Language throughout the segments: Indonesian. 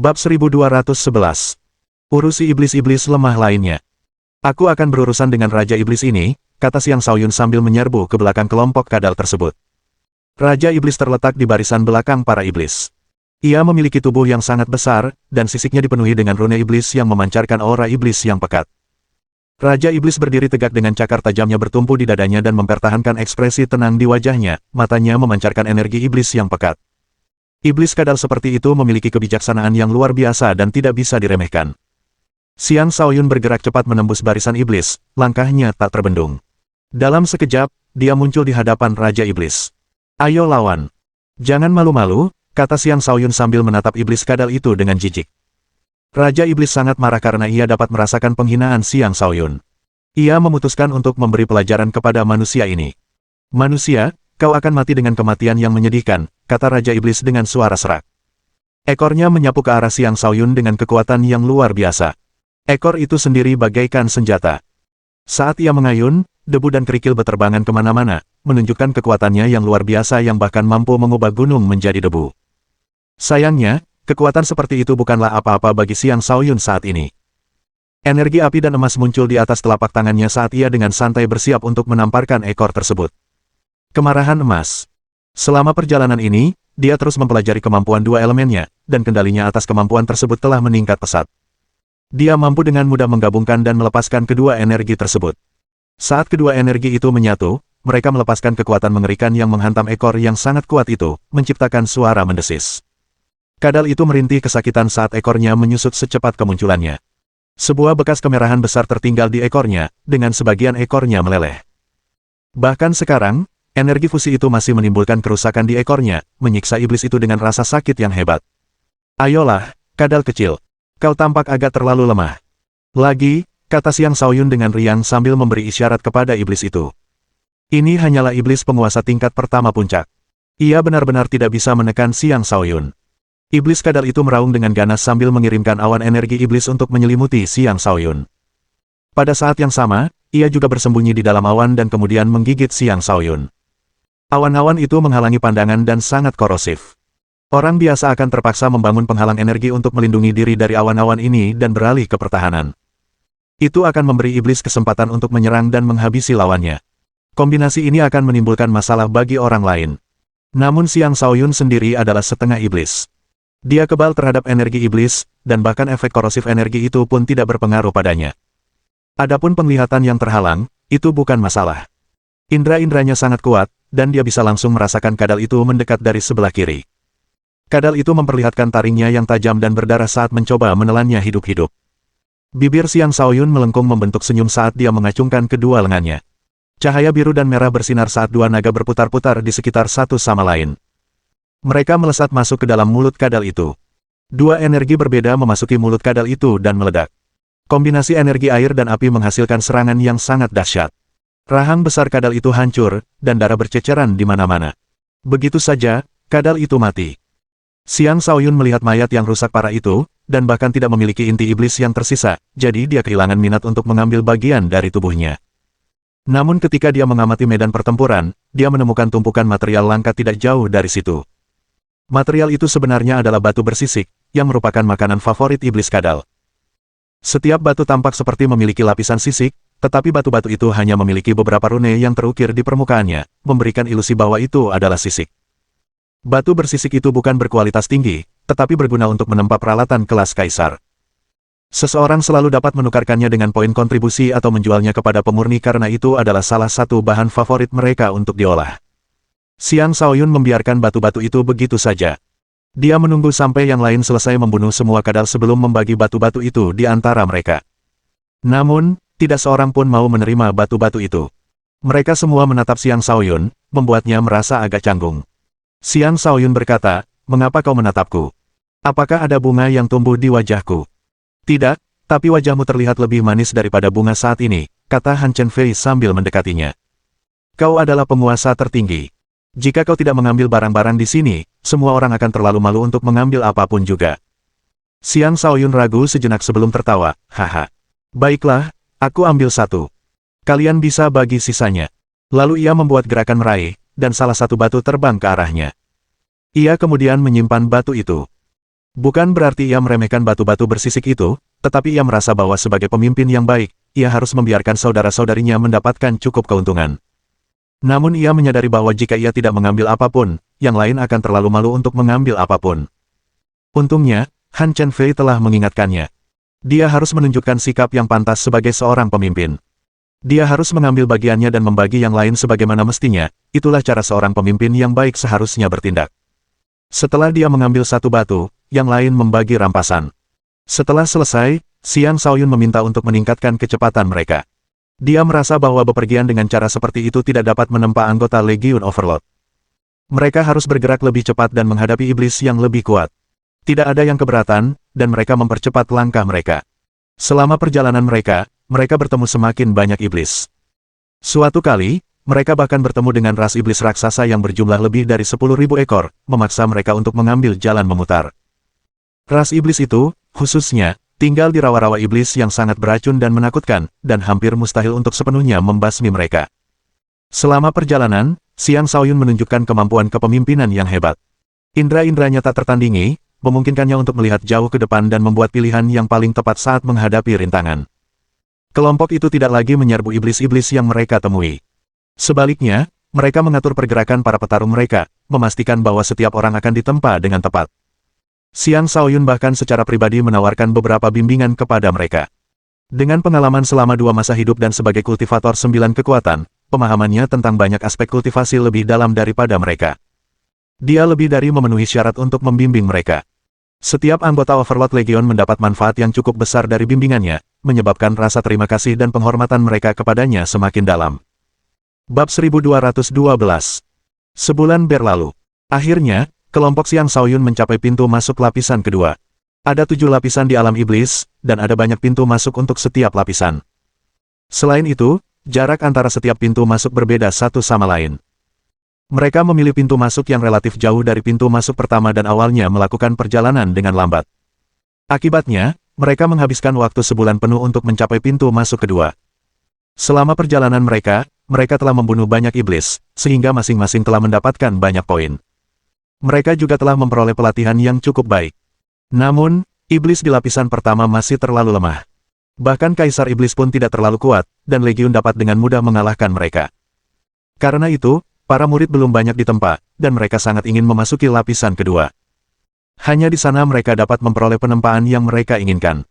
Bab 1211. Urusi iblis-iblis lemah lainnya. Aku akan berurusan dengan Raja Iblis ini, kata Xiang Shaoyun sambil menyerbu ke belakang kelompok kadal tersebut. Raja Iblis terletak di barisan belakang para iblis. Ia memiliki tubuh yang sangat besar, dan sisiknya dipenuhi dengan rune iblis yang memancarkan aura iblis yang pekat. Raja Iblis berdiri tegak dengan cakar tajamnya bertumpu di dadanya dan mempertahankan ekspresi tenang di wajahnya, matanya memancarkan energi iblis yang pekat. Iblis kadal seperti itu memiliki kebijaksanaan yang luar biasa dan tidak bisa diremehkan. Xiang Shaoyun bergerak cepat menembus barisan iblis, langkahnya tak terbendung. Dalam sekejap, dia muncul di hadapan Raja Iblis. Ayo lawan. Jangan malu-malu, kata Xiang Shaoyun sambil menatap iblis kadal itu dengan jijik. Raja Iblis sangat marah karena ia dapat merasakan penghinaan Xiang Shaoyun. Ia memutuskan untuk memberi pelajaran kepada manusia ini. Manusia, kau akan mati dengan kematian yang menyedihkan, kata Raja Iblis dengan suara serak. Ekornya menyapu ke arah Xiang Shaoyun dengan kekuatan yang luar biasa. Ekor itu sendiri bagaikan senjata. Saat ia mengayun, debu dan kerikil berterbangan kemana-mana, menunjukkan kekuatannya yang luar biasa yang bahkan mampu mengubah gunung menjadi debu. Sayangnya, kekuatan seperti itu bukanlah apa-apa bagi Xiang Shaoyun saat ini. Energi api dan emas muncul di atas telapak tangannya saat ia dengan santai bersiap untuk menamparkan ekor tersebut. Kemarahan emas. Selama perjalanan ini, dia terus mempelajari kemampuan dua elemennya, dan kendalinya atas kemampuan tersebut telah meningkat pesat. Dia mampu dengan mudah menggabungkan dan melepaskan kedua energi tersebut. Saat kedua energi itu menyatu, mereka melepaskan kekuatan mengerikan yang menghantam ekor yang sangat kuat itu, menciptakan suara mendesis. Kadal itu merintih kesakitan saat ekornya menyusut secepat kemunculannya. Sebuah bekas kemerahan besar tertinggal di ekornya, dengan sebagian ekornya meleleh. Bahkan sekarang, energi fusi itu masih menimbulkan kerusakan di ekornya, menyiksa iblis itu dengan rasa sakit yang hebat. Ayolah, kadal kecil. Kau tampak agak terlalu lemah. Lagi, kata Xiang Shaoyun dengan riang sambil memberi isyarat kepada iblis itu. Ini hanyalah iblis penguasa tingkat pertama puncak. Ia benar-benar tidak bisa menekan Xiang Shaoyun. Iblis kadal itu meraung dengan ganas sambil mengirimkan awan energi iblis untuk menyelimuti Xiang Shaoyun. Pada saat yang sama, ia juga bersembunyi di dalam awan dan kemudian menggigit Xiang Shaoyun. Awan-awan itu menghalangi pandangan dan sangat korosif. Orang biasa akan terpaksa membangun penghalang energi untuk melindungi diri dari awan-awan ini dan beralih ke pertahanan. Itu akan memberi iblis kesempatan untuk menyerang dan menghabisi lawannya. Kombinasi ini akan menimbulkan masalah bagi orang lain. Namun Xiang Shaoyun sendiri adalah setengah iblis. Dia kebal terhadap energi iblis, dan bahkan efek korosif energi itu pun tidak berpengaruh padanya. Adapun penglihatan yang terhalang, itu bukan masalah. Indra-indranya sangat kuat, dan dia bisa langsung merasakan kadal itu mendekat dari sebelah kiri. Kadal itu memperlihatkan taringnya yang tajam dan berdarah saat mencoba menelannya hidup-hidup. Bibir Xiang Shaoyun melengkung membentuk senyum saat dia mengacungkan kedua lengannya. Cahaya biru dan merah bersinar saat dua naga berputar-putar di sekitar satu sama lain. Mereka melesat masuk ke dalam mulut kadal itu. Dua energi berbeda memasuki mulut kadal itu dan meledak. Kombinasi energi air dan api menghasilkan serangan yang sangat dahsyat. Rahang besar kadal itu hancur, dan darah berceceran di mana-mana. Begitu saja, kadal itu mati. Xiang Shaoyun melihat mayat yang rusak parah itu, dan bahkan tidak memiliki inti iblis yang tersisa, jadi dia kehilangan minat untuk mengambil bagian dari tubuhnya. Namun ketika dia mengamati medan pertempuran, dia menemukan tumpukan material langka tidak jauh dari situ. Material itu sebenarnya adalah batu bersisik, yang merupakan makanan favorit iblis kadal. Setiap batu tampak seperti memiliki lapisan sisik, tetapi batu-batu itu hanya memiliki beberapa rune yang terukir di permukaannya, memberikan ilusi bahwa itu adalah sisik. Batu bersisik itu bukan berkualitas tinggi, tetapi berguna untuk menempa peralatan kelas kaisar. Seseorang selalu dapat menukarkannya dengan poin kontribusi atau menjualnya kepada pemurni karena itu adalah salah satu bahan favorit mereka untuk diolah. Xiang Shaoyun membiarkan batu-batu itu begitu saja. Dia menunggu sampai yang lain selesai membunuh semua kadal sebelum membagi batu-batu itu di antara mereka. Namun, tidak seorang pun mau menerima batu-batu itu. Mereka semua menatap Xiang Shaoyun, membuatnya merasa agak canggung. Xiang Shaoyun berkata, "Mengapa kau menatapku? Apakah ada bunga yang tumbuh di wajahku?" "Tidak, tapi wajahmu terlihat lebih manis daripada bunga saat ini," kata Han Chenfei sambil mendekatinya. "Kau adalah penguasa tertinggi. Jika kau tidak mengambil barang-barang di sini, semua orang akan terlalu malu untuk mengambil apapun juga." Xiang Shaoyun ragu sejenak sebelum tertawa, "Haha. Baiklah, aku ambil satu. Kalian bisa bagi sisanya." Lalu ia membuat gerakan meraih, dan salah satu batu terbang ke arahnya. Ia kemudian menyimpan batu itu. Bukan berarti ia meremehkan batu-batu bersisik itu, tetapi ia merasa bahwa sebagai pemimpin yang baik, ia harus membiarkan saudara-saudarinya mendapatkan cukup keuntungan. Namun ia menyadari bahwa jika ia tidak mengambil apapun, yang lain akan terlalu malu untuk mengambil apapun. Untungnya, Han Chen Fei telah mengingatkannya. Dia harus menunjukkan sikap yang pantas sebagai seorang pemimpin. Dia harus mengambil bagiannya dan membagi yang lain sebagaimana mestinya, itulah cara seorang pemimpin yang baik seharusnya bertindak. Setelah dia mengambil satu batu, yang lain membagi rampasan. Setelah selesai, Xiang Shaoyun meminta untuk meningkatkan kecepatan mereka. Dia merasa bahwa bepergian dengan cara seperti itu tidak dapat menempa anggota Legiun Overlord. Mereka harus bergerak lebih cepat dan menghadapi iblis yang lebih kuat. Tidak ada yang keberatan, dan mereka mempercepat langkah mereka. Selama perjalanan mereka bertemu semakin banyak iblis. Suatu kali, mereka bahkan bertemu dengan ras iblis raksasa yang berjumlah lebih dari 10.000 ekor, memaksa mereka untuk mengambil jalan memutar. Ras iblis itu, khususnya, tinggal di rawa-rawa iblis yang sangat beracun dan menakutkan, dan hampir mustahil untuk sepenuhnya membasmi mereka. Selama perjalanan, Xiang Shaoyun menunjukkan kemampuan kepemimpinan yang hebat. Indra-indranya tak tertandingi, memungkinkannya untuk melihat jauh ke depan dan membuat pilihan yang paling tepat saat menghadapi rintangan. Kelompok itu tidak lagi menyerbu iblis-iblis yang mereka temui. Sebaliknya, mereka mengatur pergerakan para petarung mereka, memastikan bahwa setiap orang akan ditempa dengan tepat. Xiang Shaoyun bahkan secara pribadi menawarkan beberapa bimbingan kepada mereka. Dengan pengalaman selama 2 masa hidup dan sebagai kultivator 9 kekuatan, pemahamannya tentang banyak aspek kultivasi lebih dalam daripada mereka. Dia lebih dari memenuhi syarat untuk membimbing mereka. Setiap anggota Overlord Legion mendapat manfaat yang cukup besar dari bimbingannya, menyebabkan rasa terima kasih dan penghormatan mereka kepadanya semakin dalam. Bab 1212. Sebulan berlalu. Akhirnya, kelompok Xiang Shaoyun mencapai pintu masuk lapisan kedua. Ada 7 lapisan di alam iblis, dan ada banyak pintu masuk untuk setiap lapisan. Selain itu, jarak antara setiap pintu masuk berbeda satu sama lain. Mereka memilih pintu masuk yang relatif jauh dari pintu masuk pertama dan awalnya melakukan perjalanan dengan lambat. Akibatnya, mereka menghabiskan waktu sebulan penuh untuk mencapai pintu masuk kedua. Selama perjalanan mereka telah membunuh banyak iblis, sehingga masing-masing telah mendapatkan banyak poin. Mereka juga telah memperoleh pelatihan yang cukup baik. Namun, iblis di lapisan pertama masih terlalu lemah. Bahkan Kaisar Iblis pun tidak terlalu kuat, dan Legiun dapat dengan mudah mengalahkan mereka. Karena itu, para murid belum banyak ditempa, dan mereka sangat ingin memasuki lapisan kedua. Hanya di sana mereka dapat memperoleh penempaan yang mereka inginkan.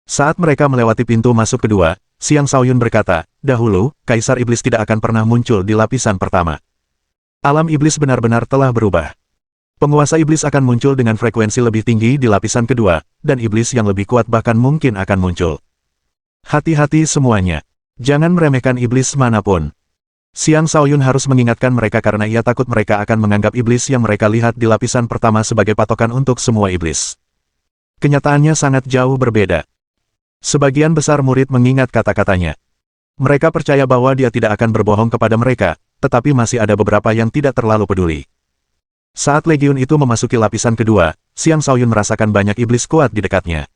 Saat mereka melewati pintu masuk kedua, Xiang Shaoyun berkata, dahulu, Kaisar Iblis tidak akan pernah muncul di lapisan pertama. Alam iblis benar-benar telah berubah. Penguasa iblis akan muncul dengan frekuensi lebih tinggi di lapisan kedua, dan iblis yang lebih kuat bahkan mungkin akan muncul. Hati-hati semuanya. Jangan meremehkan iblis manapun. Xiang Shaoyun harus mengingatkan mereka karena ia takut mereka akan menganggap iblis yang mereka lihat di lapisan pertama sebagai patokan untuk semua iblis. Kenyataannya sangat jauh berbeda. Sebagian besar murid mengingat kata-katanya. Mereka percaya bahwa dia tidak akan berbohong kepada mereka, tetapi masih ada beberapa yang tidak terlalu peduli. Saat Legiun itu memasuki lapisan kedua, Xiang Shaoyun merasakan banyak iblis kuat di dekatnya.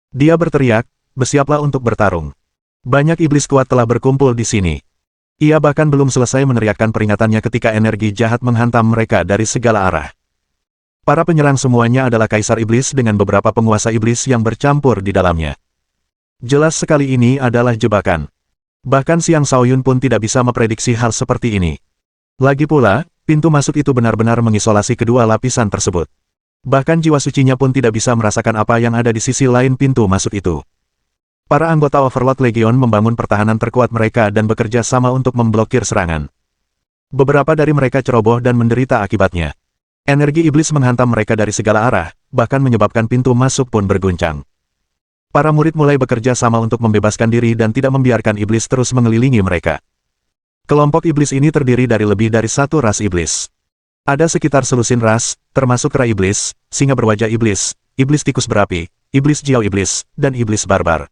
Dia berteriak, bersiaplah untuk bertarung. Banyak iblis kuat telah berkumpul di sini. Ia bahkan belum selesai meneriakkan peringatannya ketika energi jahat menghantam mereka dari segala arah. Para penyerang semuanya adalah Kaisar Iblis dengan beberapa penguasa iblis yang bercampur di dalamnya. Jelas sekali ini adalah jebakan. Bahkan Xiang Shaoyun pun tidak bisa memprediksi hal seperti ini. Lagi pula, pintu masuk itu benar-benar mengisolasi kedua lapisan tersebut. Bahkan jiwa sucinya pun tidak bisa merasakan apa yang ada di sisi lain pintu masuk itu. Para anggota Overlord Legion membangun pertahanan terkuat mereka dan bekerja sama untuk memblokir serangan. Beberapa dari mereka ceroboh dan menderita akibatnya. Energi iblis menghantam mereka dari segala arah, bahkan menyebabkan pintu masuk pun berguncang. Para murid mulai bekerja sama untuk membebaskan diri dan tidak membiarkan iblis terus mengelilingi mereka. Kelompok iblis ini terdiri dari lebih dari satu ras iblis. Ada sekitar selusin ras, termasuk kera iblis, singa berwajah iblis, iblis tikus berapi, iblis jiao iblis, dan iblis barbar.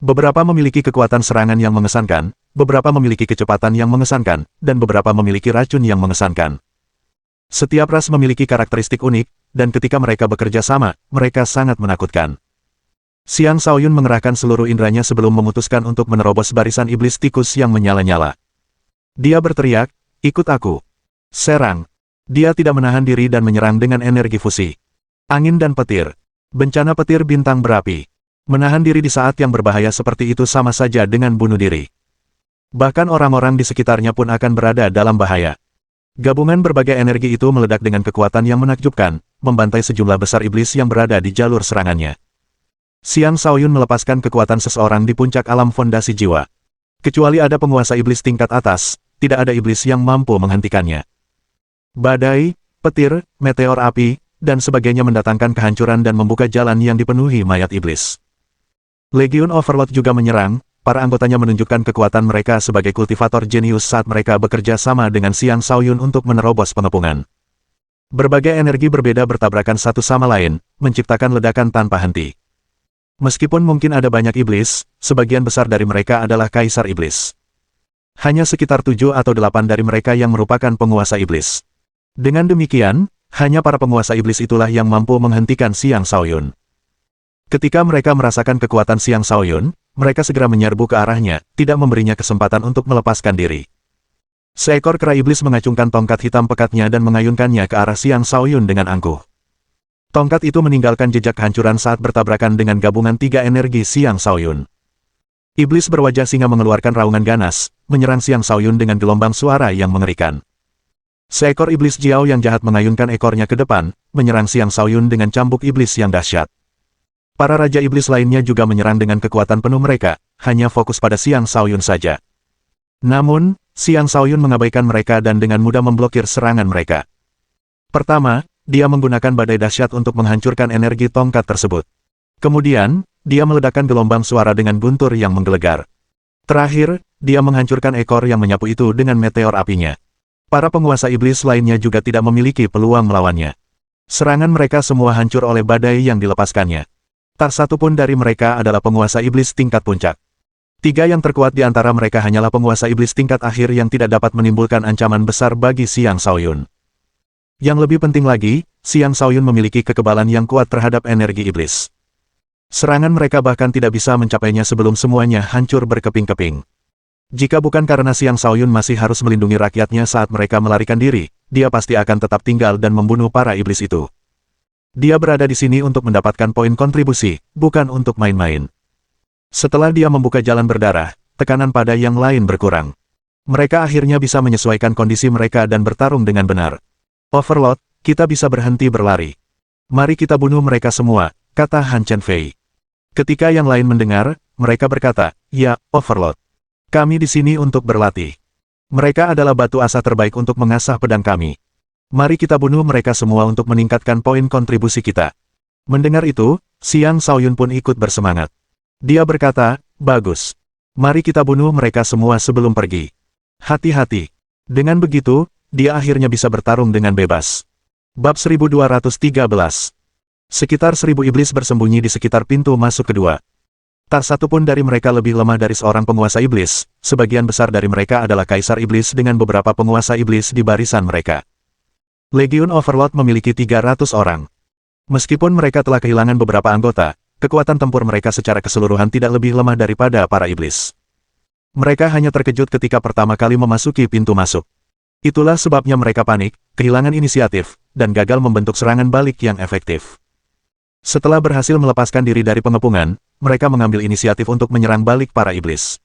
Beberapa memiliki kekuatan serangan yang mengesankan, beberapa memiliki kecepatan yang mengesankan, dan beberapa memiliki racun yang mengesankan. Setiap ras memiliki karakteristik unik, dan ketika mereka bekerja sama, mereka sangat menakutkan. Xiang Shaoyun mengerahkan seluruh indranya sebelum memutuskan untuk menerobos barisan iblis tikus yang menyala-nyala. Dia berteriak, ikut aku. Serang. Dia tidak menahan diri dan menyerang dengan energi fusi. Angin dan petir. Bencana petir bintang berapi. Menahan diri di saat yang berbahaya seperti itu sama saja dengan bunuh diri. Bahkan orang-orang di sekitarnya pun akan berada dalam bahaya. Gabungan berbagai energi itu meledak dengan kekuatan yang menakjubkan, membantai sejumlah besar iblis yang berada di jalur serangannya. Xiang Shaoyun melepaskan kekuatan seseorang di puncak alam fondasi jiwa. Kecuali ada penguasa iblis tingkat atas, tidak ada iblis yang mampu menghentikannya. Badai, petir, meteor api, dan sebagainya mendatangkan kehancuran dan membuka jalan yang dipenuhi mayat iblis. Legion Overlord juga menyerang. Para anggotanya menunjukkan kekuatan mereka sebagai kultivator jenius saat mereka bekerja sama dengan Xiang Shaoyun untuk menerobos pengepungan. Berbagai energi berbeda bertabrakan satu sama lain, menciptakan ledakan tanpa henti. Meskipun mungkin ada banyak iblis, sebagian besar dari mereka adalah kaisar iblis. Hanya sekitar 7 atau 8 dari mereka yang merupakan penguasa iblis. Dengan demikian, hanya para penguasa iblis itulah yang mampu menghentikan Xiang Shaoyun. Ketika mereka merasakan kekuatan Xiang Shaoyun, mereka segera menyerbu ke arahnya, tidak memberinya kesempatan untuk melepaskan diri. Seekor kera iblis mengacungkan tongkat hitam pekatnya dan mengayunkannya ke arah Xiang Shaoyun dengan angkuh. Tongkat itu meninggalkan jejak kehancuran saat bertabrakan dengan gabungan 3 energi Xiang Shaoyun. Iblis berwajah singa mengeluarkan raungan ganas, menyerang Xiang Shaoyun dengan gelombang suara yang mengerikan. Seekor iblis Jiao yang jahat mengayunkan ekornya ke depan, menyerang Xiang Shaoyun dengan cambuk iblis yang dahsyat. Para raja iblis lainnya juga menyerang dengan kekuatan penuh mereka, hanya fokus pada Xiang Shaoyun saja. Namun, Xiang Shaoyun mengabaikan mereka dan dengan mudah memblokir serangan mereka. Pertama, dia menggunakan badai dahsyat untuk menghancurkan energi tongkat tersebut. Kemudian, dia meledakkan gelombang suara dengan guntur yang menggelegar. Terakhir, dia menghancurkan ekor yang menyapu itu dengan meteor apinya. Para penguasa iblis lainnya juga tidak memiliki peluang melawannya. Serangan mereka semua hancur oleh badai yang dilepaskannya. Tak satu pun dari mereka adalah penguasa iblis tingkat puncak. 3 yang terkuat di antara mereka hanyalah penguasa iblis tingkat akhir yang tidak dapat menimbulkan ancaman besar bagi Xiang Shaoyun. Yang lebih penting lagi, Xiang Shaoyun memiliki kekebalan yang kuat terhadap energi iblis. Serangan mereka bahkan tidak bisa mencapainya sebelum semuanya hancur berkeping-keping. Jika bukan karena Xiang Shaoyun masih harus melindungi rakyatnya saat mereka melarikan diri, dia pasti akan tetap tinggal dan membunuh para iblis itu. Dia berada di sini untuk mendapatkan poin kontribusi, bukan untuk main-main. Setelah dia membuka jalan berdarah, tekanan pada yang lain berkurang. Mereka akhirnya bisa menyesuaikan kondisi mereka dan bertarung dengan benar. Overlord, kita bisa berhenti berlari. Mari kita bunuh mereka semua, kata Han Chenfei. Ketika yang lain mendengar, mereka berkata, ya, Overlord. Kami di sini untuk berlatih. Mereka adalah batu asa terbaik untuk mengasah pedang kami. Mari kita bunuh mereka semua untuk meningkatkan poin kontribusi kita. Mendengar itu, Xiang Shaoyun pun ikut bersemangat. Dia berkata, bagus. Mari kita bunuh mereka semua sebelum pergi. Hati-hati. Dengan begitu, dia akhirnya bisa bertarung dengan bebas. Bab 1213. Sekitar 1000 iblis bersembunyi di sekitar pintu masuk kedua. Tak satu pun dari mereka lebih lemah dari seorang penguasa iblis, sebagian besar dari mereka adalah kaisar iblis dengan beberapa penguasa iblis di barisan mereka. Legion Overlord memiliki 300 orang. Meskipun mereka telah kehilangan beberapa anggota, kekuatan tempur mereka secara keseluruhan tidak lebih lemah daripada para iblis. Mereka hanya terkejut ketika pertama kali memasuki pintu masuk. Itulah sebabnya mereka panik, kehilangan inisiatif, dan gagal membentuk serangan balik yang efektif. Setelah berhasil melepaskan diri dari pengepungan, mereka mengambil inisiatif untuk menyerang balik para iblis.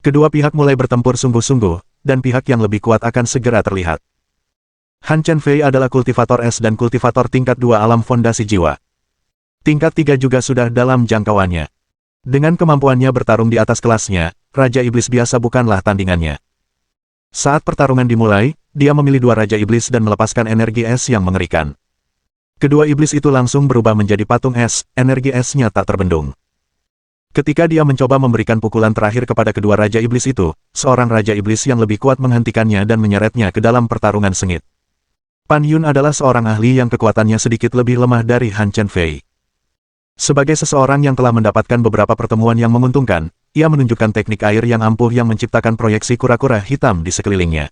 Kedua pihak mulai bertempur sungguh-sungguh, dan pihak yang lebih kuat akan segera terlihat. Han Chenfei adalah kultivator es dan kultivator tingkat 2 alam fondasi jiwa. Tingkat 3 juga sudah dalam jangkauannya. Dengan kemampuannya bertarung di atas kelasnya, Raja Iblis biasa bukanlah tandingannya. Saat pertarungan dimulai, dia memilih 2 Raja Iblis dan melepaskan energi es yang mengerikan. Kedua iblis itu langsung berubah menjadi patung es, energi esnya tak terbendung. Ketika dia mencoba memberikan pukulan terakhir kepada kedua Raja Iblis itu, seorang Raja Iblis yang lebih kuat menghentikannya dan menyeretnya ke dalam pertarungan sengit. Pan Yun adalah seorang ahli yang kekuatannya sedikit lebih lemah dari Han Chenfei. Sebagai seseorang yang telah mendapatkan beberapa pertemuan yang menguntungkan, ia menunjukkan teknik air yang ampuh yang menciptakan proyeksi kura-kura hitam di sekelilingnya.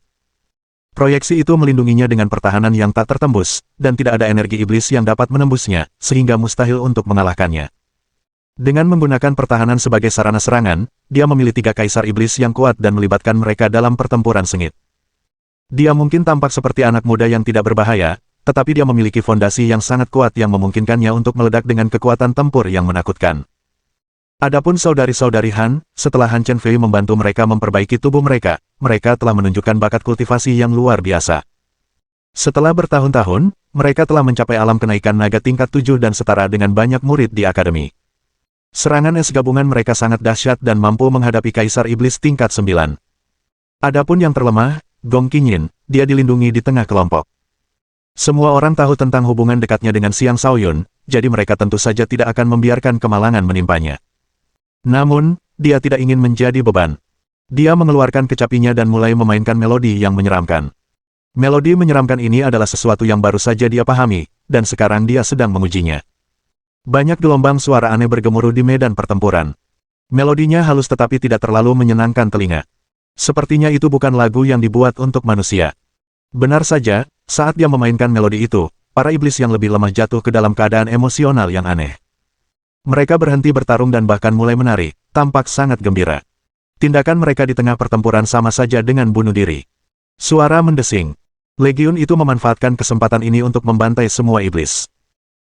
Proyeksi itu melindunginya dengan pertahanan yang tak tertembus, dan tidak ada energi iblis yang dapat menembusnya, sehingga mustahil untuk mengalahkannya. Dengan menggunakan pertahanan sebagai sarana serangan, dia memilih 3 kaisar iblis yang kuat dan melibatkan mereka dalam pertempuran sengit. Dia mungkin tampak seperti anak muda yang tidak berbahaya, tetapi dia memiliki fondasi yang sangat kuat yang memungkinkannya untuk meledak dengan kekuatan tempur yang menakutkan. Adapun saudari-saudari Han, setelah Han Chen Fei membantu mereka memperbaiki tubuh mereka, mereka telah menunjukkan bakat kultivasi yang luar biasa. Setelah bertahun-tahun, mereka telah mencapai alam kenaikan naga tingkat 7 dan setara dengan banyak murid di akademi. Serangan es gabungan mereka sangat dahsyat dan mampu menghadapi Kaisar Iblis tingkat 9. Adapun yang terlemah, Gong Qingyin, dia dilindungi di tengah kelompok. Semua orang tahu tentang hubungan dekatnya dengan Xiang Shaoyun, jadi mereka tentu saja tidak akan membiarkan kemalangan menimpanya. Namun, dia tidak ingin menjadi beban. Dia mengeluarkan kecapinya dan mulai memainkan melodi yang menyeramkan. Melodi menyeramkan ini adalah sesuatu yang baru saja dia pahami, dan sekarang dia sedang mengujinya. Banyak gelombang suara aneh bergemuruh di medan pertempuran. Melodinya halus tetapi tidak terlalu menyenangkan telinga. Sepertinya itu bukan lagu yang dibuat untuk manusia. Benar saja, saat dia memainkan melodi itu, para iblis yang lebih lemah jatuh ke dalam keadaan emosional yang aneh. Mereka berhenti bertarung dan bahkan mulai menari, tampak sangat gembira. Tindakan mereka di tengah pertempuran sama saja dengan bunuh diri. Suara mendesing. Legiun itu memanfaatkan kesempatan ini untuk membantai semua iblis.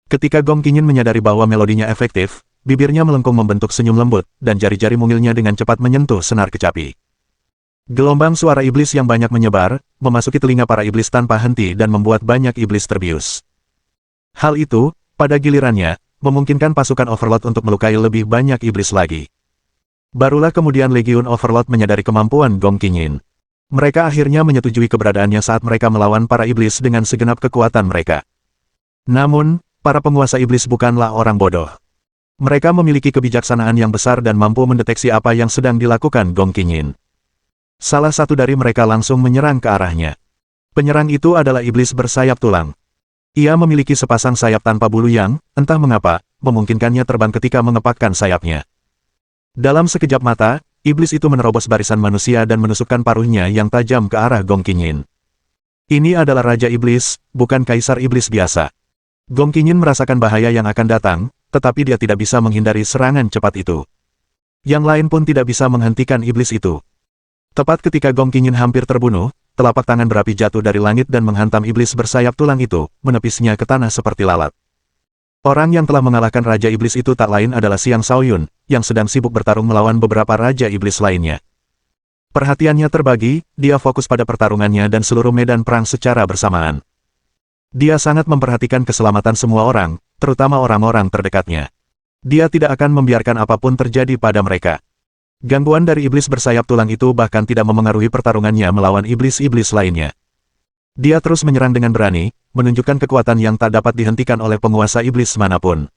Ketika Gong Qingyin menyadari bahwa melodinya efektif, bibirnya melengkung membentuk senyum lembut, dan jari-jari mungilnya dengan cepat menyentuh senar kecapi. Gelombang suara iblis yang banyak menyebar, memasuki telinga para iblis tanpa henti dan membuat banyak iblis terbius. Hal itu, pada gilirannya, memungkinkan pasukan Overlord untuk melukai lebih banyak iblis lagi. Barulah kemudian Legiun Overlord menyadari kemampuan Gong Qingyin. Mereka akhirnya menyetujui keberadaannya saat mereka melawan para iblis dengan segenap kekuatan mereka. Namun, para penguasa iblis bukanlah orang bodoh. Mereka memiliki kebijaksanaan yang besar dan mampu mendeteksi apa yang sedang dilakukan Gong Qingyin. Salah satu dari mereka langsung menyerang ke arahnya. Penyerang itu adalah iblis bersayap tulang. Ia memiliki sepasang sayap tanpa bulu yang, entah mengapa, memungkinkannya terbang ketika mengepakkan sayapnya. Dalam sekejap mata, iblis itu menerobos barisan manusia dan menusukkan paruhnya yang tajam ke arah Gong Qingyin. Ini adalah Raja Iblis, bukan Kaisar Iblis biasa. Gong Qingyin merasakan bahaya yang akan datang, tetapi dia tidak bisa menghindari serangan cepat itu. Yang lain pun tidak bisa menghentikan iblis itu. Tepat ketika Gong Qingyin hampir terbunuh, telapak tangan berapi jatuh dari langit dan menghantam iblis bersayap tulang itu, menepisnya ke tanah seperti lalat. Orang yang telah mengalahkan Raja Iblis itu tak lain adalah Xiang Shaoyun, yang sedang sibuk bertarung melawan beberapa Raja Iblis lainnya. Perhatiannya terbagi, dia fokus pada pertarungannya dan seluruh medan perang secara bersamaan. Dia sangat memperhatikan keselamatan semua orang, terutama orang-orang terdekatnya. Dia tidak akan membiarkan apapun terjadi pada mereka. Gangguan dari iblis bersayap tulang itu bahkan tidak memengaruhi pertarungannya melawan iblis-iblis lainnya. Dia terus menyerang dengan berani, menunjukkan kekuatan yang tak dapat dihentikan oleh penguasa iblis manapun.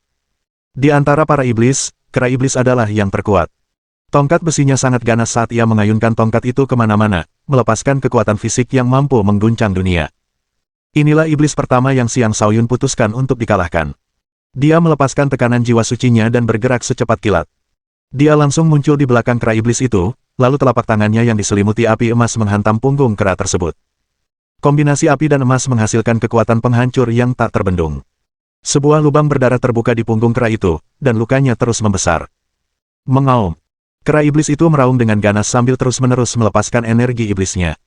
Di antara para iblis, kera iblis adalah yang terkuat. Tongkat besinya sangat ganas saat ia mengayunkan tongkat itu kemana-mana, melepaskan kekuatan fisik yang mampu mengguncang dunia. Inilah iblis pertama yang Xiang Shaoyun putuskan untuk dikalahkan. Dia melepaskan tekanan jiwa sucinya dan bergerak secepat kilat. Dia langsung muncul di belakang kera iblis itu, lalu telapak tangannya yang diselimuti api emas menghantam punggung kera tersebut. Kombinasi api dan emas menghasilkan kekuatan penghancur yang tak terbendung. Sebuah lubang berdarah terbuka di punggung kera itu, dan lukanya terus membesar. Mengaum. Kera iblis itu meraung dengan ganas sambil terus-menerus melepaskan energi iblisnya.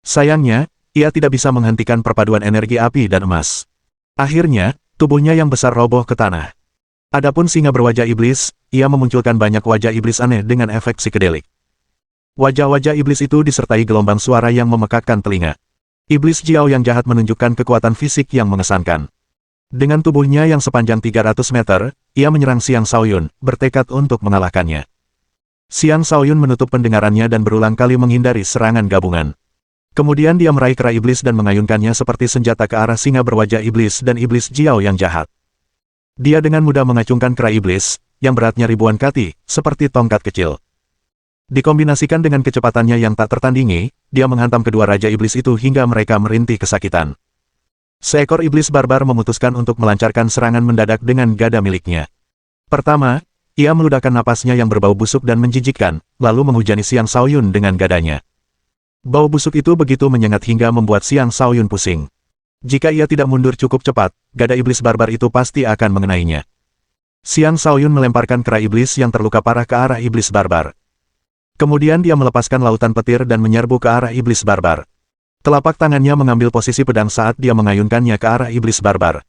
Sayangnya, ia tidak bisa menghentikan perpaduan energi api dan emas. Akhirnya, tubuhnya yang besar roboh ke tanah. Adapun singa berwajah iblis, ia memunculkan banyak wajah iblis aneh dengan efek psikedelik. Wajah-wajah iblis itu disertai gelombang suara yang memekakkan telinga. Iblis Jiao yang jahat menunjukkan kekuatan fisik yang mengesankan. Dengan tubuhnya yang sepanjang 300 meter, ia menyerang Xiang Shaoyun, bertekad untuk mengalahkannya. Xiang Shaoyun menutup pendengarannya dan berulang kali menghindari serangan gabungan. Kemudian dia meraih kera iblis dan mengayunkannya seperti senjata ke arah singa berwajah iblis dan iblis Jiao yang jahat. Dia dengan mudah mengacungkan kera iblis, yang beratnya ribuan kati, seperti tongkat kecil. Dikombinasikan dengan kecepatannya yang tak tertandingi, dia menghantam kedua Raja Iblis itu hingga mereka merintih kesakitan. Seekor iblis barbar memutuskan untuk melancarkan serangan mendadak dengan gada miliknya. Pertama, ia meludahkan napasnya yang berbau busuk dan menjijikkan, lalu menghujani Xiang Shaoyun dengan gadanya. Bau busuk itu begitu menyengat hingga membuat Xiang Shaoyun pusing. Jika ia tidak mundur cukup cepat, gada iblis barbar itu pasti akan mengenainya. Xiang Shaoyun melemparkan kera iblis yang terluka parah ke arah iblis barbar. Kemudian dia melepaskan lautan petir dan menyerbu ke arah iblis barbar. Telapak tangannya mengambil posisi pedang saat dia mengayunkannya ke arah iblis barbar.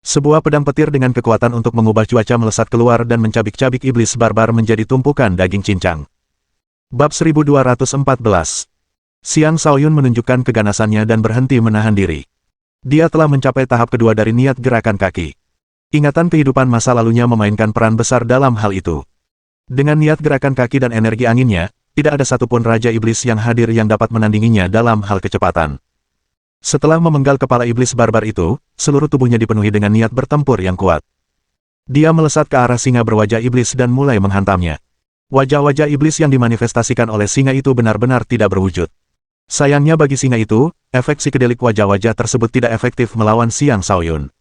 Sebuah pedang petir dengan kekuatan untuk mengubah cuaca melesat keluar dan mencabik-cabik iblis barbar menjadi tumpukan daging cincang. Bab 1214. Xiang Shaoyun menunjukkan keganasannya dan berhenti menahan diri. Dia telah mencapai tahap kedua dari niat gerakan kaki. Ingatan kehidupan masa lalunya memainkan peran besar dalam hal itu. Dengan niat gerakan kaki dan energi anginnya, tidak ada satupun Raja Iblis yang hadir yang dapat menandinginya dalam hal kecepatan. Setelah memenggal kepala iblis barbar itu, seluruh tubuhnya dipenuhi dengan niat bertempur yang kuat. Dia melesat ke arah singa berwajah iblis dan mulai menghantamnya. Wajah-wajah iblis yang dimanifestasikan oleh singa itu benar-benar tidak berwujud. Sayangnya bagi singa itu, efek psikedelik wajah-wajah tersebut tidak efektif melawan Xiang Shaoyun.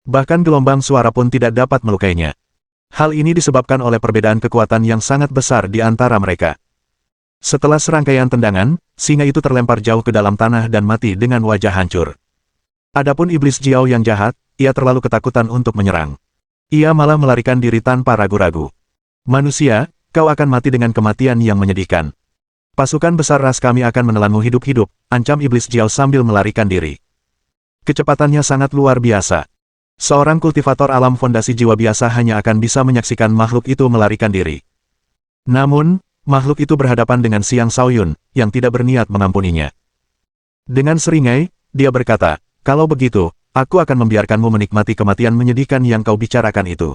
Bahkan gelombang suara pun tidak dapat melukainya. Hal ini disebabkan oleh perbedaan kekuatan yang sangat besar di antara mereka. Setelah serangkaian tendangan, singa itu terlempar jauh ke dalam tanah dan mati dengan wajah hancur. Adapun iblis Jiao yang jahat, ia terlalu ketakutan untuk menyerang. Ia malah melarikan diri tanpa ragu-ragu. Manusia, kau akan mati dengan kematian yang menyedihkan. Pasukan besar ras kami akan menelanmu hidup-hidup, ancam iblis Jiao sambil melarikan diri. Kecepatannya sangat luar biasa. Seorang kultivator alam fondasi jiwa biasa hanya akan bisa menyaksikan makhluk itu melarikan diri. Namun, makhluk itu berhadapan dengan Xiang Shaoyun, yang tidak berniat mengampuninya. Dengan seringai, dia berkata, kalau begitu, aku akan membiarkanmu menikmati kematian menyedihkan yang kau bicarakan itu.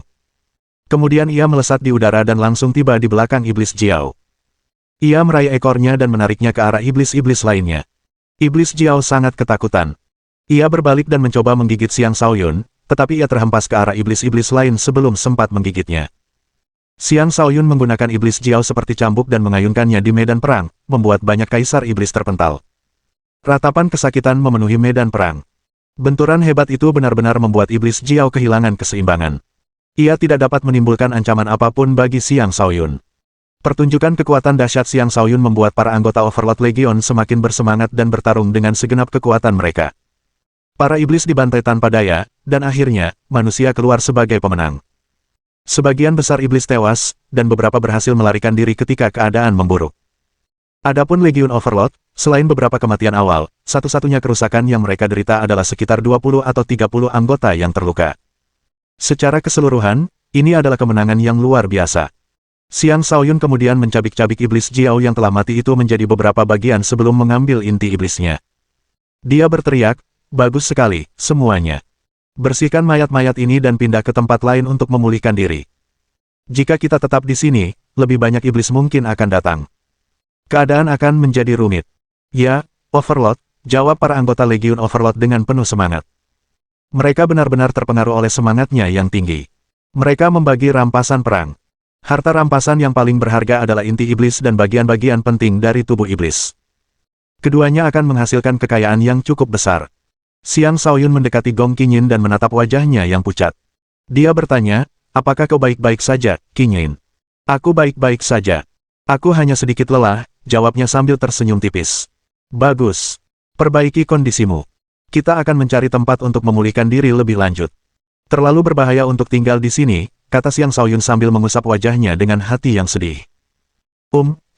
Kemudian ia melesat di udara dan langsung tiba di belakang iblis Jiao. Ia meraih ekornya dan menariknya ke arah iblis-iblis lainnya. Iblis Jiao sangat ketakutan. Ia berbalik dan mencoba menggigit Xiang Shaoyun, tetapi ia terhempas ke arah iblis-iblis lain sebelum sempat menggigitnya. Xiang Shaoyun menggunakan iblis Jiao seperti cambuk dan mengayunkannya di medan perang, membuat banyak kaisar iblis terpental. Ratapan kesakitan memenuhi medan perang. Benturan hebat itu benar-benar membuat iblis Jiao kehilangan keseimbangan. Ia tidak dapat menimbulkan ancaman apapun bagi Xiang Shaoyun. Pertunjukan kekuatan dahsyat Xiang Shaoyun membuat para anggota Overlord Legion semakin bersemangat dan bertarung dengan segenap kekuatan mereka. Para iblis dibantai tanpa daya, dan akhirnya, manusia keluar sebagai pemenang. Sebagian besar iblis tewas, dan beberapa berhasil melarikan diri ketika keadaan memburuk. Adapun Legion Overlord, selain beberapa kematian awal, satu-satunya kerusakan yang mereka derita adalah sekitar 20 atau 30 anggota yang terluka. Secara keseluruhan, ini adalah kemenangan yang luar biasa. Xiang Shaoyun kemudian mencabik-cabik iblis Jiao yang telah mati itu menjadi beberapa bagian sebelum mengambil inti iblisnya. Dia berteriak, bagus sekali, semuanya. Bersihkan mayat-mayat ini dan pindah ke tempat lain untuk memulihkan diri. Jika kita tetap di sini, lebih banyak iblis mungkin akan datang. Keadaan akan menjadi rumit. Ya, Overlord, jawab para anggota Legion Overlord dengan penuh semangat. Mereka benar-benar terpengaruh oleh semangatnya yang tinggi. Mereka membagi rampasan perang. Harta rampasan yang paling berharga adalah inti iblis dan bagian-bagian penting dari tubuh iblis. Keduanya akan menghasilkan kekayaan yang cukup besar. Xiang Shaoyun mendekati Gong Qinyin dan menatap wajahnya yang pucat. Dia bertanya, apakah kau baik-baik saja, Qinyin? Aku baik-baik saja. Aku hanya sedikit lelah, jawabnya sambil tersenyum tipis. Bagus. Perbaiki kondisimu. Kita akan mencari tempat untuk memulihkan diri lebih lanjut. Terlalu berbahaya untuk tinggal di sini, kata Xiang Shaoyun sambil mengusap wajahnya dengan hati yang sedih.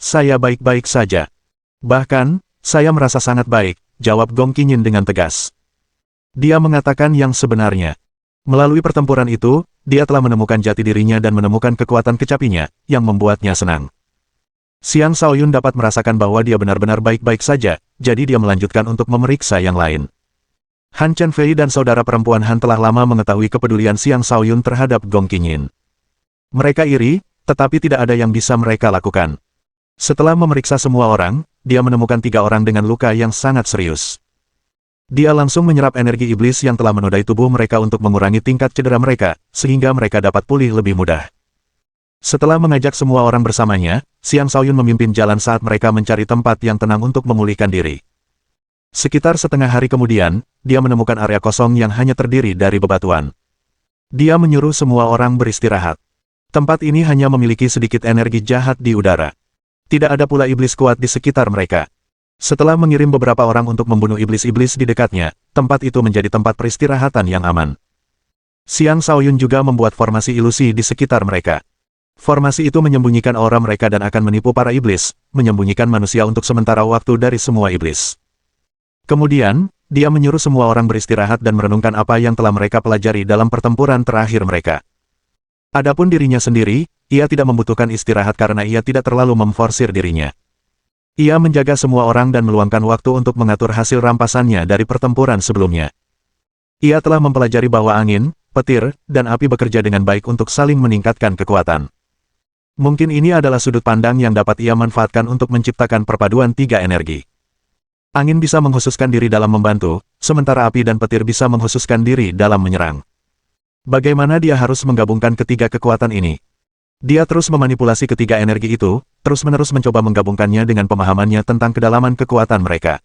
Saya baik-baik saja. Bahkan, saya merasa sangat baik, jawab Gong Qinyin dengan tegas. Dia mengatakan yang sebenarnya. Melalui pertempuran itu, dia telah menemukan jati dirinya dan menemukan kekuatan kecapinya, yang membuatnya senang. Xiang Shaoyun dapat merasakan bahwa dia benar-benar baik-baik saja, jadi dia melanjutkan untuk memeriksa yang lain. Han Chenfei dan saudara perempuan Han telah lama mengetahui kepedulian Xiang Shaoyun terhadap Gong Qinyin. Mereka iri, tetapi tidak ada yang bisa mereka lakukan. Setelah memeriksa semua orang, dia menemukan 3 orang dengan luka yang sangat serius. Dia langsung menyerap energi iblis yang telah menodai tubuh mereka untuk mengurangi tingkat cedera mereka, sehingga mereka dapat pulih lebih mudah. Setelah mengajak semua orang bersamanya, Xiang Shaoyun memimpin jalan saat mereka mencari tempat yang tenang untuk memulihkan diri. Sekitar setengah hari kemudian, dia menemukan area kosong yang hanya terdiri dari bebatuan. Dia menyuruh semua orang beristirahat. Tempat ini hanya memiliki sedikit energi jahat di udara. Tidak ada pula iblis kuat di sekitar mereka. Setelah mengirim beberapa orang untuk membunuh iblis-iblis di dekatnya, tempat itu menjadi tempat peristirahatan yang aman. Xiang Shaoyun juga membuat formasi ilusi di sekitar mereka. Formasi itu menyembunyikan aura mereka dan akan menipu para iblis, menyembunyikan manusia untuk sementara waktu dari semua iblis. Kemudian, dia menyuruh semua orang beristirahat dan merenungkan apa yang telah mereka pelajari dalam pertempuran terakhir mereka. Adapun dirinya sendiri, ia tidak membutuhkan istirahat karena ia tidak terlalu memforsir dirinya. Ia menjaga semua orang dan meluangkan waktu untuk mengatur hasil rampasannya dari pertempuran sebelumnya. Ia telah mempelajari bahwa angin, petir, dan api bekerja dengan baik untuk saling meningkatkan kekuatan. Mungkin ini adalah sudut pandang yang dapat ia manfaatkan untuk menciptakan perpaduan tiga energi. Angin bisa menghususkan diri dalam membantu, sementara api dan petir bisa menghususkan diri dalam menyerang. Bagaimana dia harus menggabungkan ketiga kekuatan ini? Dia terus memanipulasi ketiga energi itu, terus-menerus mencoba menggabungkannya dengan pemahamannya tentang kedalaman kekuatan mereka.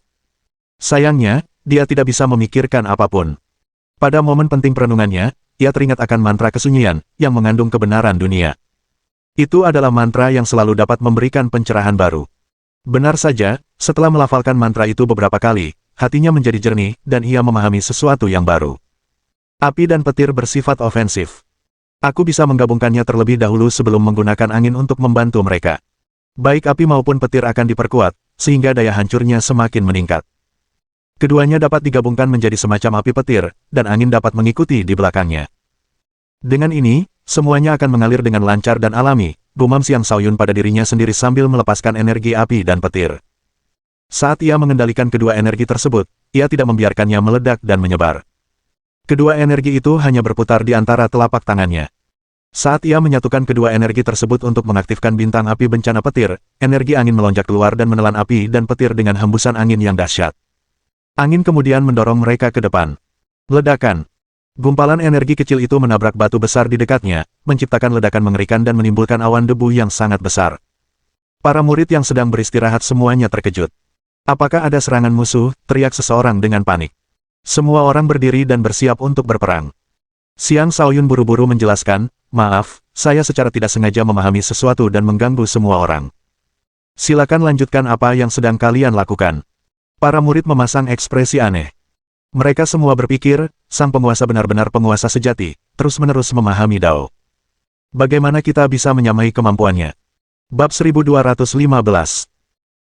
Sayangnya, dia tidak bisa memikirkan apapun. Pada momen penting perenungannya, ia teringat akan mantra kesunyian, yang mengandung kebenaran dunia. Itu adalah mantra yang selalu dapat memberikan pencerahan baru. Benar saja, setelah melafalkan mantra itu beberapa kali, hatinya menjadi jernih, dan ia memahami sesuatu yang baru. Api dan petir bersifat ofensif. Aku bisa menggabungkannya terlebih dahulu sebelum menggunakan angin untuk membantu mereka. Baik api maupun petir akan diperkuat, sehingga daya hancurnya semakin meningkat. Keduanya dapat digabungkan menjadi semacam api petir, dan angin dapat mengikuti di belakangnya. Dengan ini, semuanya akan mengalir dengan lancar dan alami, gumam Xiang Shaoyun pada dirinya sendiri sambil melepaskan energi api dan petir. Saat ia mengendalikan kedua energi tersebut, ia tidak membiarkannya meledak dan menyebar. Kedua energi itu hanya berputar di antara telapak tangannya. Saat ia menyatukan kedua energi tersebut untuk mengaktifkan bintang api bencana petir, energi angin melonjak keluar dan menelan api dan petir dengan hembusan angin yang dahsyat. Angin kemudian mendorong mereka ke depan. Ledakan. Gumpalan energi kecil itu menabrak batu besar di dekatnya, menciptakan ledakan mengerikan dan menimbulkan awan debu yang sangat besar. Para murid yang sedang beristirahat semuanya terkejut. Apakah ada serangan musuh? Teriak seseorang dengan panik. Semua orang berdiri dan bersiap untuk berperang. Xiang Shaoyun buru-buru menjelaskan, maaf, saya secara tidak sengaja memahami sesuatu dan mengganggu semua orang. Silakan lanjutkan apa yang sedang kalian lakukan. Para murid memasang ekspresi aneh. Mereka semua berpikir, sang penguasa benar-benar penguasa sejati, terus-menerus memahami Dao. Bagaimana kita bisa menyamai kemampuannya? Bab 1215.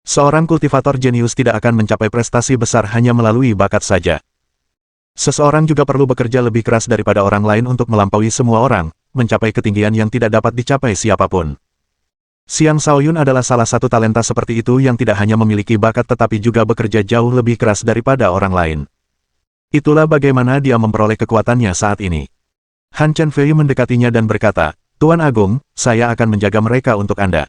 Seorang kultivator jenius tidak akan mencapai prestasi besar hanya melalui bakat saja. Seseorang juga perlu bekerja lebih keras daripada orang lain untuk melampaui semua orang, mencapai ketinggian yang tidak dapat dicapai siapapun. Xiang Shaoyun adalah salah satu talenta seperti itu yang tidak hanya memiliki bakat tetapi juga bekerja jauh lebih keras daripada orang lain. Itulah bagaimana dia memperoleh kekuatannya saat ini. Han Chenfei mendekatinya dan berkata, Tuan Agung, saya akan menjaga mereka untuk Anda.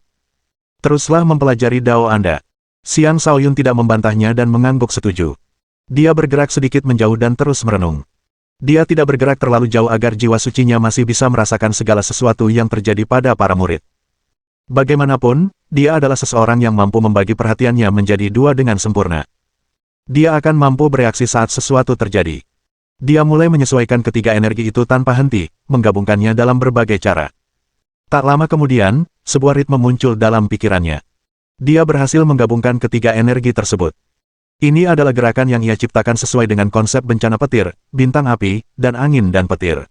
Teruslah mempelajari Dao Anda. Xiang Shaoyun tidak membantahnya dan mengangguk setuju. Dia bergerak sedikit menjauh dan terus merenung. Dia tidak bergerak terlalu jauh agar jiwa sucinya masih bisa merasakan segala sesuatu yang terjadi pada para murid. Bagaimanapun, dia adalah seseorang yang mampu membagi perhatiannya menjadi dua dengan sempurna. Dia akan mampu bereaksi saat sesuatu terjadi. Dia mulai menyesuaikan ketiga energi itu tanpa henti, menggabungkannya dalam berbagai cara. Tak lama kemudian, sebuah ritme muncul dalam pikirannya. Dia berhasil menggabungkan ketiga energi tersebut. Ini adalah gerakan yang ia ciptakan sesuai dengan konsep bencana petir, bintang api, dan angin dan petir.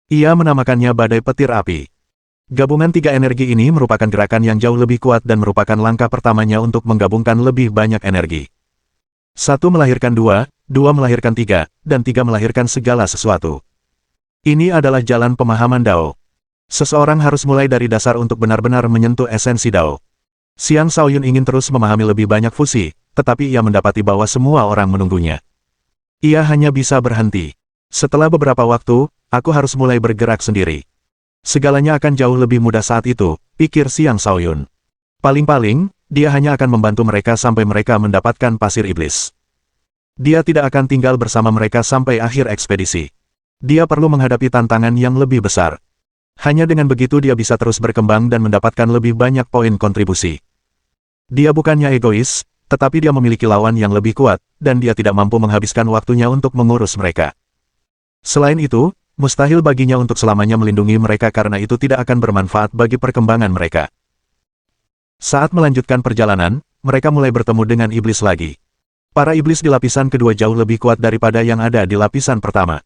Ia menamakannya badai petir api. Gabungan tiga energi ini merupakan gerakan yang jauh lebih kuat dan merupakan langkah pertamanya untuk menggabungkan lebih banyak energi. Satu melahirkan dua, dua melahirkan tiga, dan tiga melahirkan segala sesuatu. Ini adalah jalan pemahaman Dao. Seseorang harus mulai dari dasar untuk benar-benar menyentuh esensi Dao. Xiang Shaoyun ingin terus memahami lebih banyak fusi, tetapi ia mendapati bahwa semua orang menunggunya. Ia hanya bisa berhenti. Setelah beberapa waktu, aku harus mulai bergerak sendiri. Segalanya akan jauh lebih mudah saat itu, pikir Xiang Shaoyun. Paling-paling, dia hanya akan membantu mereka sampai mereka mendapatkan pasir iblis. Dia tidak akan tinggal bersama mereka sampai akhir ekspedisi. Dia perlu menghadapi tantangan yang lebih besar. Hanya dengan begitu dia bisa terus berkembang dan mendapatkan lebih banyak poin kontribusi. Dia bukannya egois, tetapi dia memiliki lawan yang lebih kuat, dan dia tidak mampu menghabiskan waktunya untuk mengurus mereka. Selain itu, mustahil baginya untuk selamanya melindungi mereka karena itu tidak akan bermanfaat bagi perkembangan mereka. Saat melanjutkan perjalanan, mereka mulai bertemu dengan iblis lagi. Para iblis di lapisan kedua jauh lebih kuat daripada yang ada di lapisan pertama.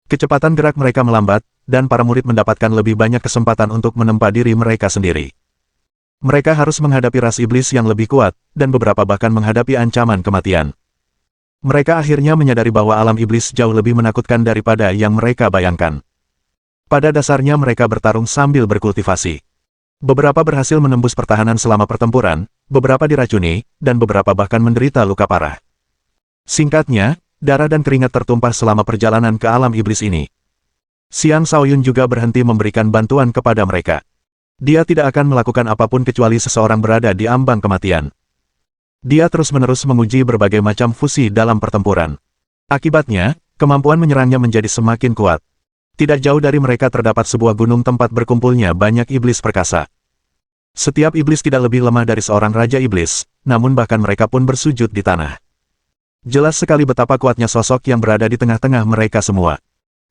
Kecepatan gerak mereka melambat, dan para murid mendapatkan lebih banyak kesempatan untuk menempa diri mereka sendiri. Mereka harus menghadapi ras iblis yang lebih kuat, dan beberapa bahkan menghadapi ancaman kematian. Mereka akhirnya menyadari bahwa alam iblis jauh lebih menakutkan daripada yang mereka bayangkan. Pada dasarnya mereka bertarung sambil berkultivasi. Beberapa berhasil menembus pertahanan selama pertempuran, beberapa diracuni, dan beberapa bahkan menderita luka parah. Singkatnya, darah dan keringat tertumpah selama perjalanan ke alam iblis ini. Xiang Shaoyun juga berhenti memberikan bantuan kepada mereka. Dia tidak akan melakukan apapun kecuali seseorang berada di ambang kematian. Dia terus-menerus menguji berbagai macam fusi dalam pertempuran. Akibatnya, kemampuan menyerangnya menjadi semakin kuat. Tidak jauh dari mereka terdapat sebuah gunung tempat berkumpulnya banyak iblis perkasa. Setiap iblis tidak lebih lemah dari seorang raja iblis, namun bahkan mereka pun bersujud di tanah. Jelas sekali betapa kuatnya sosok yang berada di tengah-tengah mereka semua.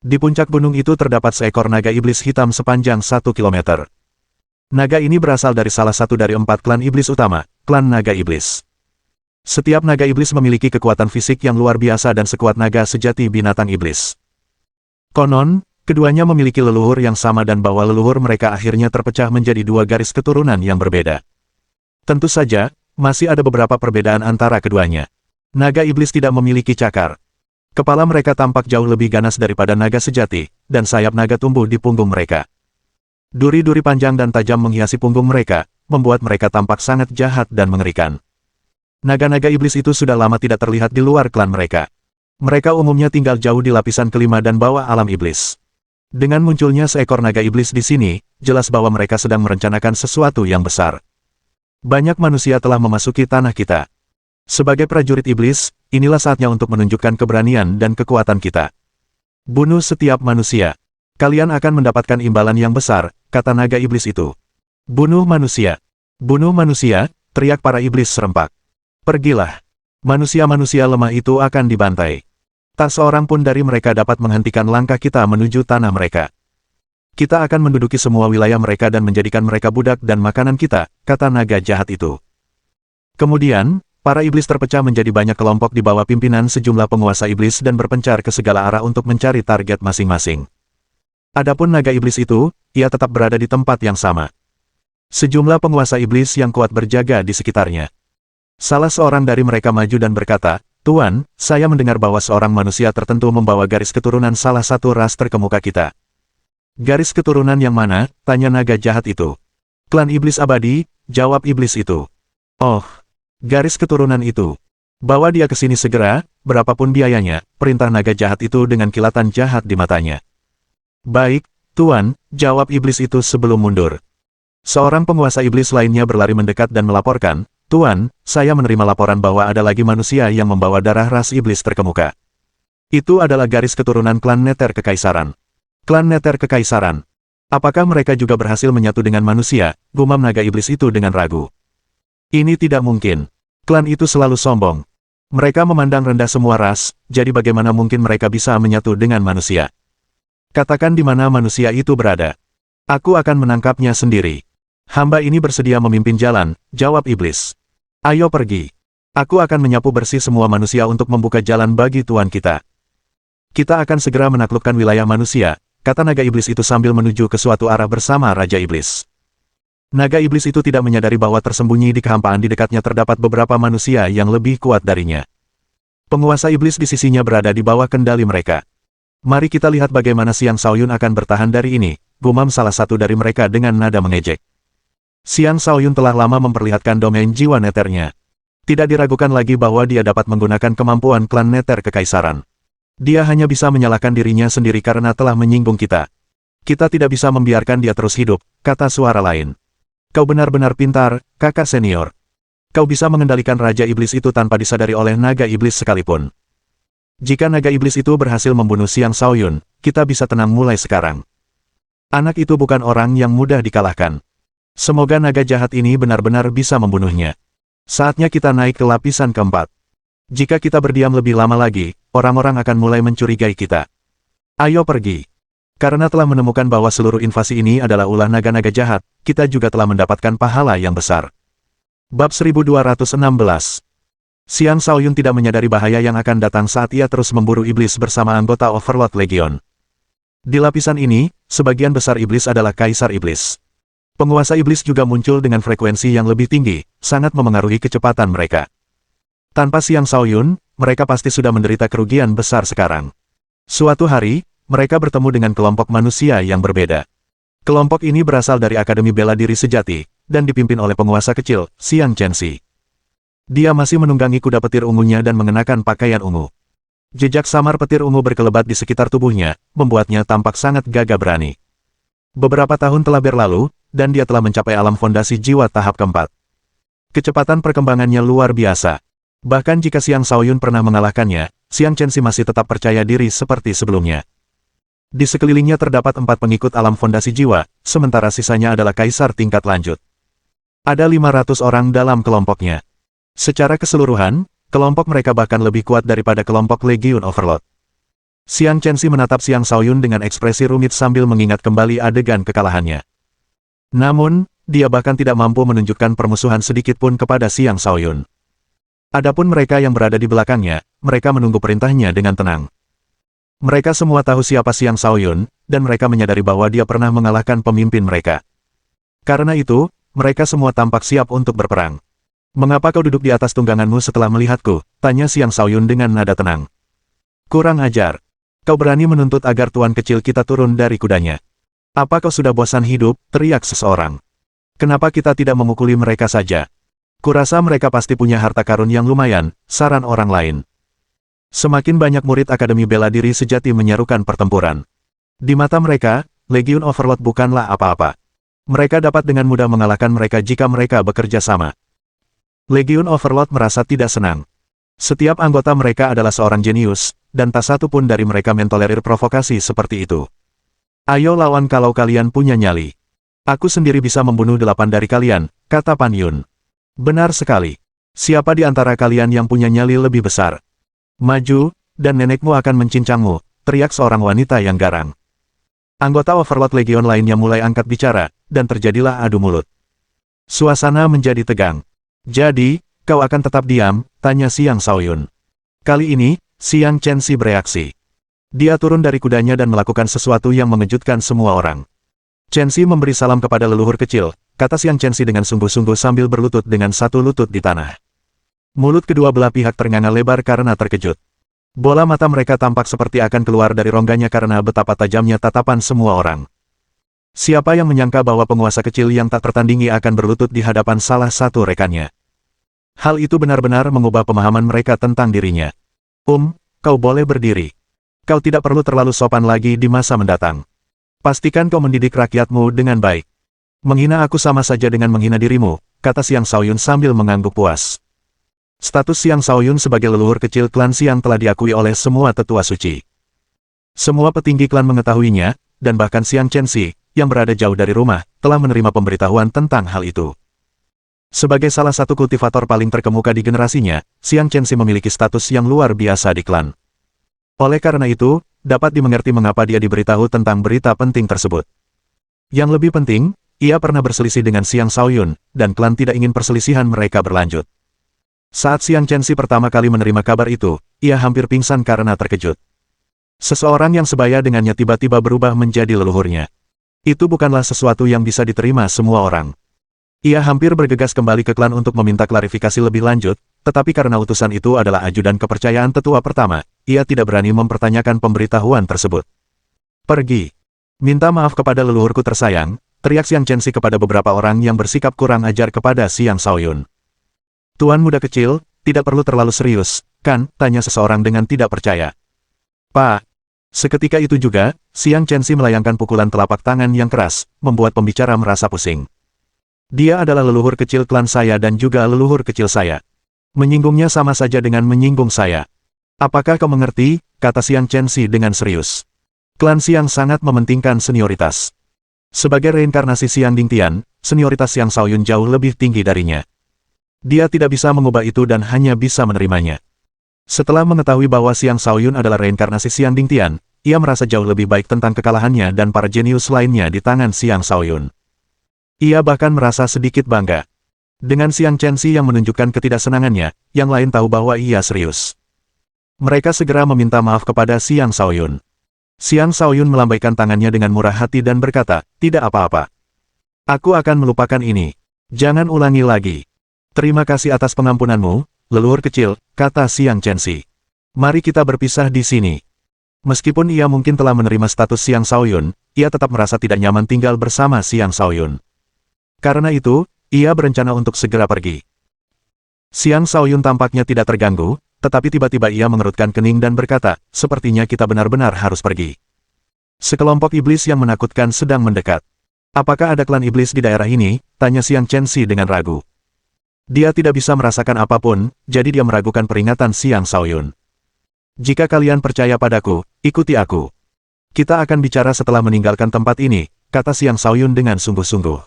Di puncak gunung itu terdapat seekor naga iblis hitam sepanjang 1 kilometer. Naga ini berasal dari salah satu dari 4 klan iblis utama, klan naga iblis. Setiap naga iblis memiliki kekuatan fisik yang luar biasa dan sekuat naga sejati binatang iblis. Konon, keduanya memiliki leluhur yang sama dan bahwa leluhur mereka akhirnya terpecah menjadi 2 garis keturunan yang berbeda. Tentu saja, masih ada beberapa perbedaan antara keduanya. Naga iblis tidak memiliki cakar. Kepala mereka tampak jauh lebih ganas daripada naga sejati, dan sayap naga tumbuh di punggung mereka. Duri-duri panjang dan tajam menghiasi punggung mereka, membuat mereka tampak sangat jahat dan mengerikan. Naga-naga iblis itu sudah lama tidak terlihat di luar klan mereka. Mereka umumnya tinggal jauh di lapisan kelima dan bawah alam iblis. Dengan munculnya seekor naga iblis di sini, jelas bahwa mereka sedang merencanakan sesuatu yang besar. Banyak manusia telah memasuki tanah kita. Sebagai prajurit iblis, inilah saatnya untuk menunjukkan keberanian dan kekuatan kita. Bunuh setiap manusia. Kalian akan mendapatkan imbalan yang besar, kata naga iblis itu. Bunuh manusia. Bunuh manusia, teriak para iblis serempak. Pergilah. Manusia-manusia lemah itu akan dibantai. Tak seorang pun dari mereka dapat menghentikan langkah kita menuju tanah mereka. Kita akan menduduki semua wilayah mereka dan menjadikan mereka budak dan makanan kita, kata naga jahat itu. Kemudian, para iblis terpecah menjadi banyak kelompok di bawah pimpinan sejumlah penguasa iblis dan berpencar ke segala arah untuk mencari target masing-masing. Adapun naga iblis itu, ia tetap berada di tempat yang sama. Sejumlah penguasa iblis yang kuat berjaga di sekitarnya. Salah seorang dari mereka maju dan berkata, "Tuan, saya mendengar bahwa seorang manusia tertentu membawa garis keturunan salah satu ras terkemuka kita." "Garis keturunan yang mana?" tanya naga jahat itu. "Klan iblis abadi," jawab iblis itu. "Oh, garis keturunan itu. Bawa dia ke sini segera, berapapun biayanya," perintah naga jahat itu dengan kilatan jahat di matanya. "Baik, Tuan," jawab iblis itu sebelum mundur. Seorang penguasa iblis lainnya berlari mendekat dan melaporkan, "Tuan, saya menerima laporan bahwa ada lagi manusia yang membawa darah ras iblis terkemuka. Itu adalah garis keturunan klan Neter Kekaisaran." "Klan Neter Kekaisaran? Apakah mereka juga berhasil menyatu dengan manusia?" gumam naga iblis itu dengan ragu. "Ini tidak mungkin. Klan itu selalu sombong. Mereka memandang rendah semua ras, jadi bagaimana mungkin mereka bisa menyatu dengan manusia? Katakan di mana manusia itu berada. Aku akan menangkapnya sendiri." "Hamba ini bersedia memimpin jalan," jawab iblis. "Ayo pergi. Aku akan menyapu bersih semua manusia untuk membuka jalan bagi tuan kita. Kita akan segera menaklukkan wilayah manusia," kata naga iblis itu sambil menuju ke suatu arah bersama Raja Iblis. Naga iblis itu tidak menyadari bahwa tersembunyi di kehampaan di dekatnya terdapat beberapa manusia yang lebih kuat darinya. Penguasa iblis di sisinya berada di bawah kendali mereka. "Mari kita lihat bagaimana Xiang Shaoyun akan bertahan dari ini," gumam salah satu dari mereka dengan nada mengejek. Xiang Shaoyun telah lama memperlihatkan domain jiwa neternya. Tidak diragukan lagi bahwa dia dapat menggunakan kemampuan klan Neter Kekaisaran. Dia hanya bisa menyalahkan dirinya sendiri karena telah menyinggung kita. "Kita tidak bisa membiarkan dia terus hidup," kata suara lain. "Kau benar-benar pintar, kakak senior. Kau bisa mengendalikan Raja Iblis itu tanpa disadari oleh naga iblis sekalipun. Jika naga iblis itu berhasil membunuh Xiang Shaoyun, kita bisa tenang mulai sekarang. Anak itu bukan orang yang mudah dikalahkan. Semoga naga jahat ini benar-benar bisa membunuhnya. Saatnya kita naik ke lapisan keempat. Jika kita berdiam lebih lama lagi, orang-orang akan mulai mencurigai kita. Ayo pergi. Karena telah menemukan bahwa seluruh invasi ini adalah ulah naga-naga jahat, kita juga telah mendapatkan pahala yang besar." Bab 1216. Xiang Shaoyun tidak menyadari bahaya yang akan datang saat ia terus memburu iblis bersama anggota Overlord Legion. Di lapisan ini, sebagian besar iblis adalah kaisar iblis. Penguasa iblis juga muncul dengan frekuensi yang lebih tinggi, sangat memengaruhi kecepatan mereka. Tanpa Xiang Shaoyun, mereka pasti sudah menderita kerugian besar sekarang. Suatu hari, mereka bertemu dengan kelompok manusia yang berbeda. Kelompok ini berasal dari Akademi Bela Diri Sejati, dan dipimpin oleh penguasa kecil, Xiang Chenxi. Dia masih menunggangi kuda petir ungunya dan mengenakan pakaian ungu. Jejak samar petir ungu berkelebat di sekitar tubuhnya, membuatnya tampak sangat gagah berani. Beberapa tahun telah berlalu, dan dia telah mencapai alam fondasi jiwa tahap keempat. Kecepatan perkembangannya luar biasa. Bahkan jika Xiang Shaoyun pernah mengalahkannya, Xiang Chenxi masih tetap percaya diri seperti sebelumnya. Di sekelilingnya terdapat 4 pengikut alam fondasi jiwa, sementara sisanya adalah kaisar tingkat lanjut. Ada 500 orang dalam kelompoknya. Secara keseluruhan, kelompok mereka bahkan lebih kuat daripada kelompok Legion Overlord. Xiang Chenxi menatap Xiang Shaoyun dengan ekspresi rumit sambil mengingat kembali adegan kekalahannya. Namun, dia bahkan tidak mampu menunjukkan permusuhan sedikit pun kepada Xiang Shaoyun. Adapun mereka yang berada di belakangnya, mereka menunggu perintahnya dengan tenang. Mereka semua tahu siapa Xiang Shaoyun, dan mereka menyadari bahwa dia pernah mengalahkan pemimpin mereka. Karena itu, mereka semua tampak siap untuk berperang. "Mengapa kau duduk di atas tungganganmu setelah melihatku?" tanya Xiang Shaoyun dengan nada tenang. "Kurang ajar. Kau berani menuntut agar tuan kecil kita turun dari kudanya. Apa kau sudah bosan hidup?" teriak seseorang. "Kenapa kita tidak memukuli mereka saja? Kurasa mereka pasti punya harta karun yang lumayan," saran orang lain. Semakin banyak murid Akademi Bela Diri Sejati menyerukan pertempuran. Di mata mereka, Legion Overlord bukanlah apa-apa. Mereka dapat dengan mudah mengalahkan mereka jika mereka bekerja sama. Legion Overlord merasa tidak senang. Setiap anggota mereka adalah seorang jenius, dan tak satu pun dari mereka mentolerir provokasi seperti itu. "Ayo lawan kalau kalian punya nyali. Aku sendiri bisa membunuh 8 dari kalian," kata Pan Yun. "Benar sekali. Siapa di antara kalian yang punya nyali lebih besar? Maju, dan nenekmu akan mencincangmu," teriak seorang wanita yang garang. Anggota Overlord Legion lainnya mulai angkat bicara, dan terjadilah adu mulut. Suasana menjadi tegang. "Jadi, kau akan tetap diam?" tanya Xiang Shaoyun. Kali ini, Xiang Chenxi bereaksi. Dia turun dari kudanya dan melakukan sesuatu yang mengejutkan semua orang. "Chenxi memberi salam kepada leluhur kecil," kata Xiang Chenxi dengan sungguh-sungguh sambil berlutut dengan satu lutut di tanah. Mulut kedua belah pihak ternganga lebar karena terkejut. Bola mata mereka tampak seperti akan keluar dari rongganya karena betapa tajamnya tatapan semua orang. Siapa yang menyangka bahwa penguasa kecil yang tak tertandingi akan berlutut di hadapan salah satu rekannya? Hal itu benar-benar mengubah pemahaman mereka tentang dirinya. Kau boleh berdiri. Kau tidak perlu terlalu sopan lagi di masa mendatang. Pastikan kau mendidik rakyatmu dengan baik. Menghina aku sama saja dengan menghina dirimu," kata Xiang Shaoyun sambil mengangguk puas. Status Xiang Shaoyun sebagai leluhur kecil klan Xiang telah diakui oleh semua tetua suci. Semua petinggi klan mengetahuinya, dan bahkan Xiang Chenxi, yang berada jauh dari rumah, telah menerima pemberitahuan tentang hal itu. Sebagai salah satu kultivator paling terkemuka di generasinya, Xiang Chenxi memiliki status yang luar biasa di klan. Oleh karena itu, dapat dimengerti mengapa dia diberitahu tentang berita penting tersebut. Yang lebih penting, ia pernah berselisih dengan Xiang Shaoyun, dan klan tidak ingin perselisihan mereka berlanjut. Saat Xiang Chenxi pertama kali menerima kabar itu, ia hampir pingsan karena terkejut. Seseorang yang sebaya dengannya tiba-tiba berubah menjadi leluhurnya. Itu bukanlah sesuatu yang bisa diterima semua orang. Ia hampir bergegas kembali ke klan untuk meminta klarifikasi lebih lanjut, tetapi karena utusan itu adalah ajudan kepercayaan tetua pertama, ia tidak berani mempertanyakan pemberitahuan tersebut. "Pergi. Minta maaf kepada leluhurku tersayang," teriak Xiang Chenxi kepada beberapa orang yang bersikap kurang ajar kepada Xiang Shaoyun. "Tuan muda kecil, tidak perlu terlalu serius, kan?" tanya seseorang dengan tidak percaya. "Pak." Seketika itu juga, Xiang Chenxi melayangkan pukulan telapak tangan yang keras, membuat pembicara merasa pusing. "Dia adalah leluhur kecil klan saya dan juga leluhur kecil saya. Menyinggungnya sama saja dengan menyinggung saya. Apakah kau mengerti?" kata Xiang Chenxi dengan serius. Klan Xiang sangat mementingkan senioritas. Sebagai reinkarnasi Xiang Dingtian, senioritas Xiang Shaoyun jauh lebih tinggi darinya. Dia tidak bisa mengubah itu dan hanya bisa menerimanya. Setelah mengetahui bahwa Xiang Shaoyun adalah reinkarnasi Xiang Dingtian, ia merasa jauh lebih baik tentang kekalahannya dan para jenius lainnya di tangan Xiang Shaoyun. Ia bahkan merasa sedikit bangga. Dengan Xiang Chenxi yang menunjukkan ketidaksenangannya, yang lain tahu bahwa ia serius. Mereka segera meminta maaf kepada Xiang Shaoyun. Xiang Shaoyun melambaikan tangannya dengan murah hati dan berkata, "Tidak apa-apa. Aku akan melupakan ini. Jangan ulangi lagi. Terima kasih atas pengampunanmu, leluhur kecil," kata Xiang Chenxi. Mari kita berpisah di sini. Meskipun ia mungkin telah menerima status Xiang Shaoyun, ia tetap merasa tidak nyaman tinggal bersama Xiang Shaoyun. Karena itu, ia berencana untuk segera pergi. Xiang Shaoyun tampaknya tidak terganggu, tetapi tiba-tiba ia mengerutkan kening dan berkata, sepertinya kita benar-benar harus pergi. Sekelompok iblis yang menakutkan sedang mendekat. Apakah ada klan iblis di daerah ini? Tanya Xiang Chenxi dengan ragu. Dia tidak bisa merasakan apapun, jadi dia meragukan peringatan Xiang Shaoyun. Jika kalian percaya padaku, ikuti aku. Kita akan bicara setelah meninggalkan tempat ini, kata Xiang Shaoyun dengan sungguh-sungguh.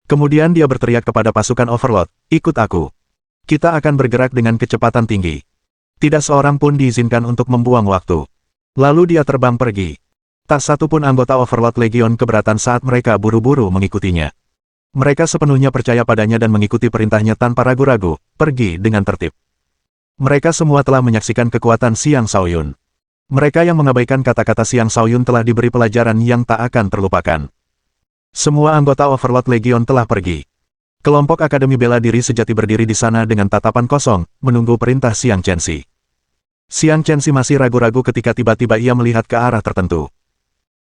Kemudian dia berteriak kepada pasukan Overlord, ikut aku. Kita akan bergerak dengan kecepatan tinggi. Tidak seorang pun diizinkan untuk membuang waktu. Lalu dia terbang pergi. Tak satu pun anggota Overlord Legion keberatan saat mereka buru-buru mengikutinya. Mereka sepenuhnya percaya padanya dan mengikuti perintahnya tanpa ragu-ragu, pergi dengan tertib. Mereka semua telah menyaksikan kekuatan Xiang Shaoyun. Mereka yang mengabaikan kata-kata Xiang Shaoyun telah diberi pelajaran yang tak akan terlupakan. Semua anggota Overlord Legion telah pergi. Kelompok Akademi Bela Diri Sejati berdiri di sana dengan tatapan kosong, menunggu perintah Xiang Chenxi. Xiang Chenxi masih ragu-ragu ketika tiba-tiba ia melihat ke arah tertentu.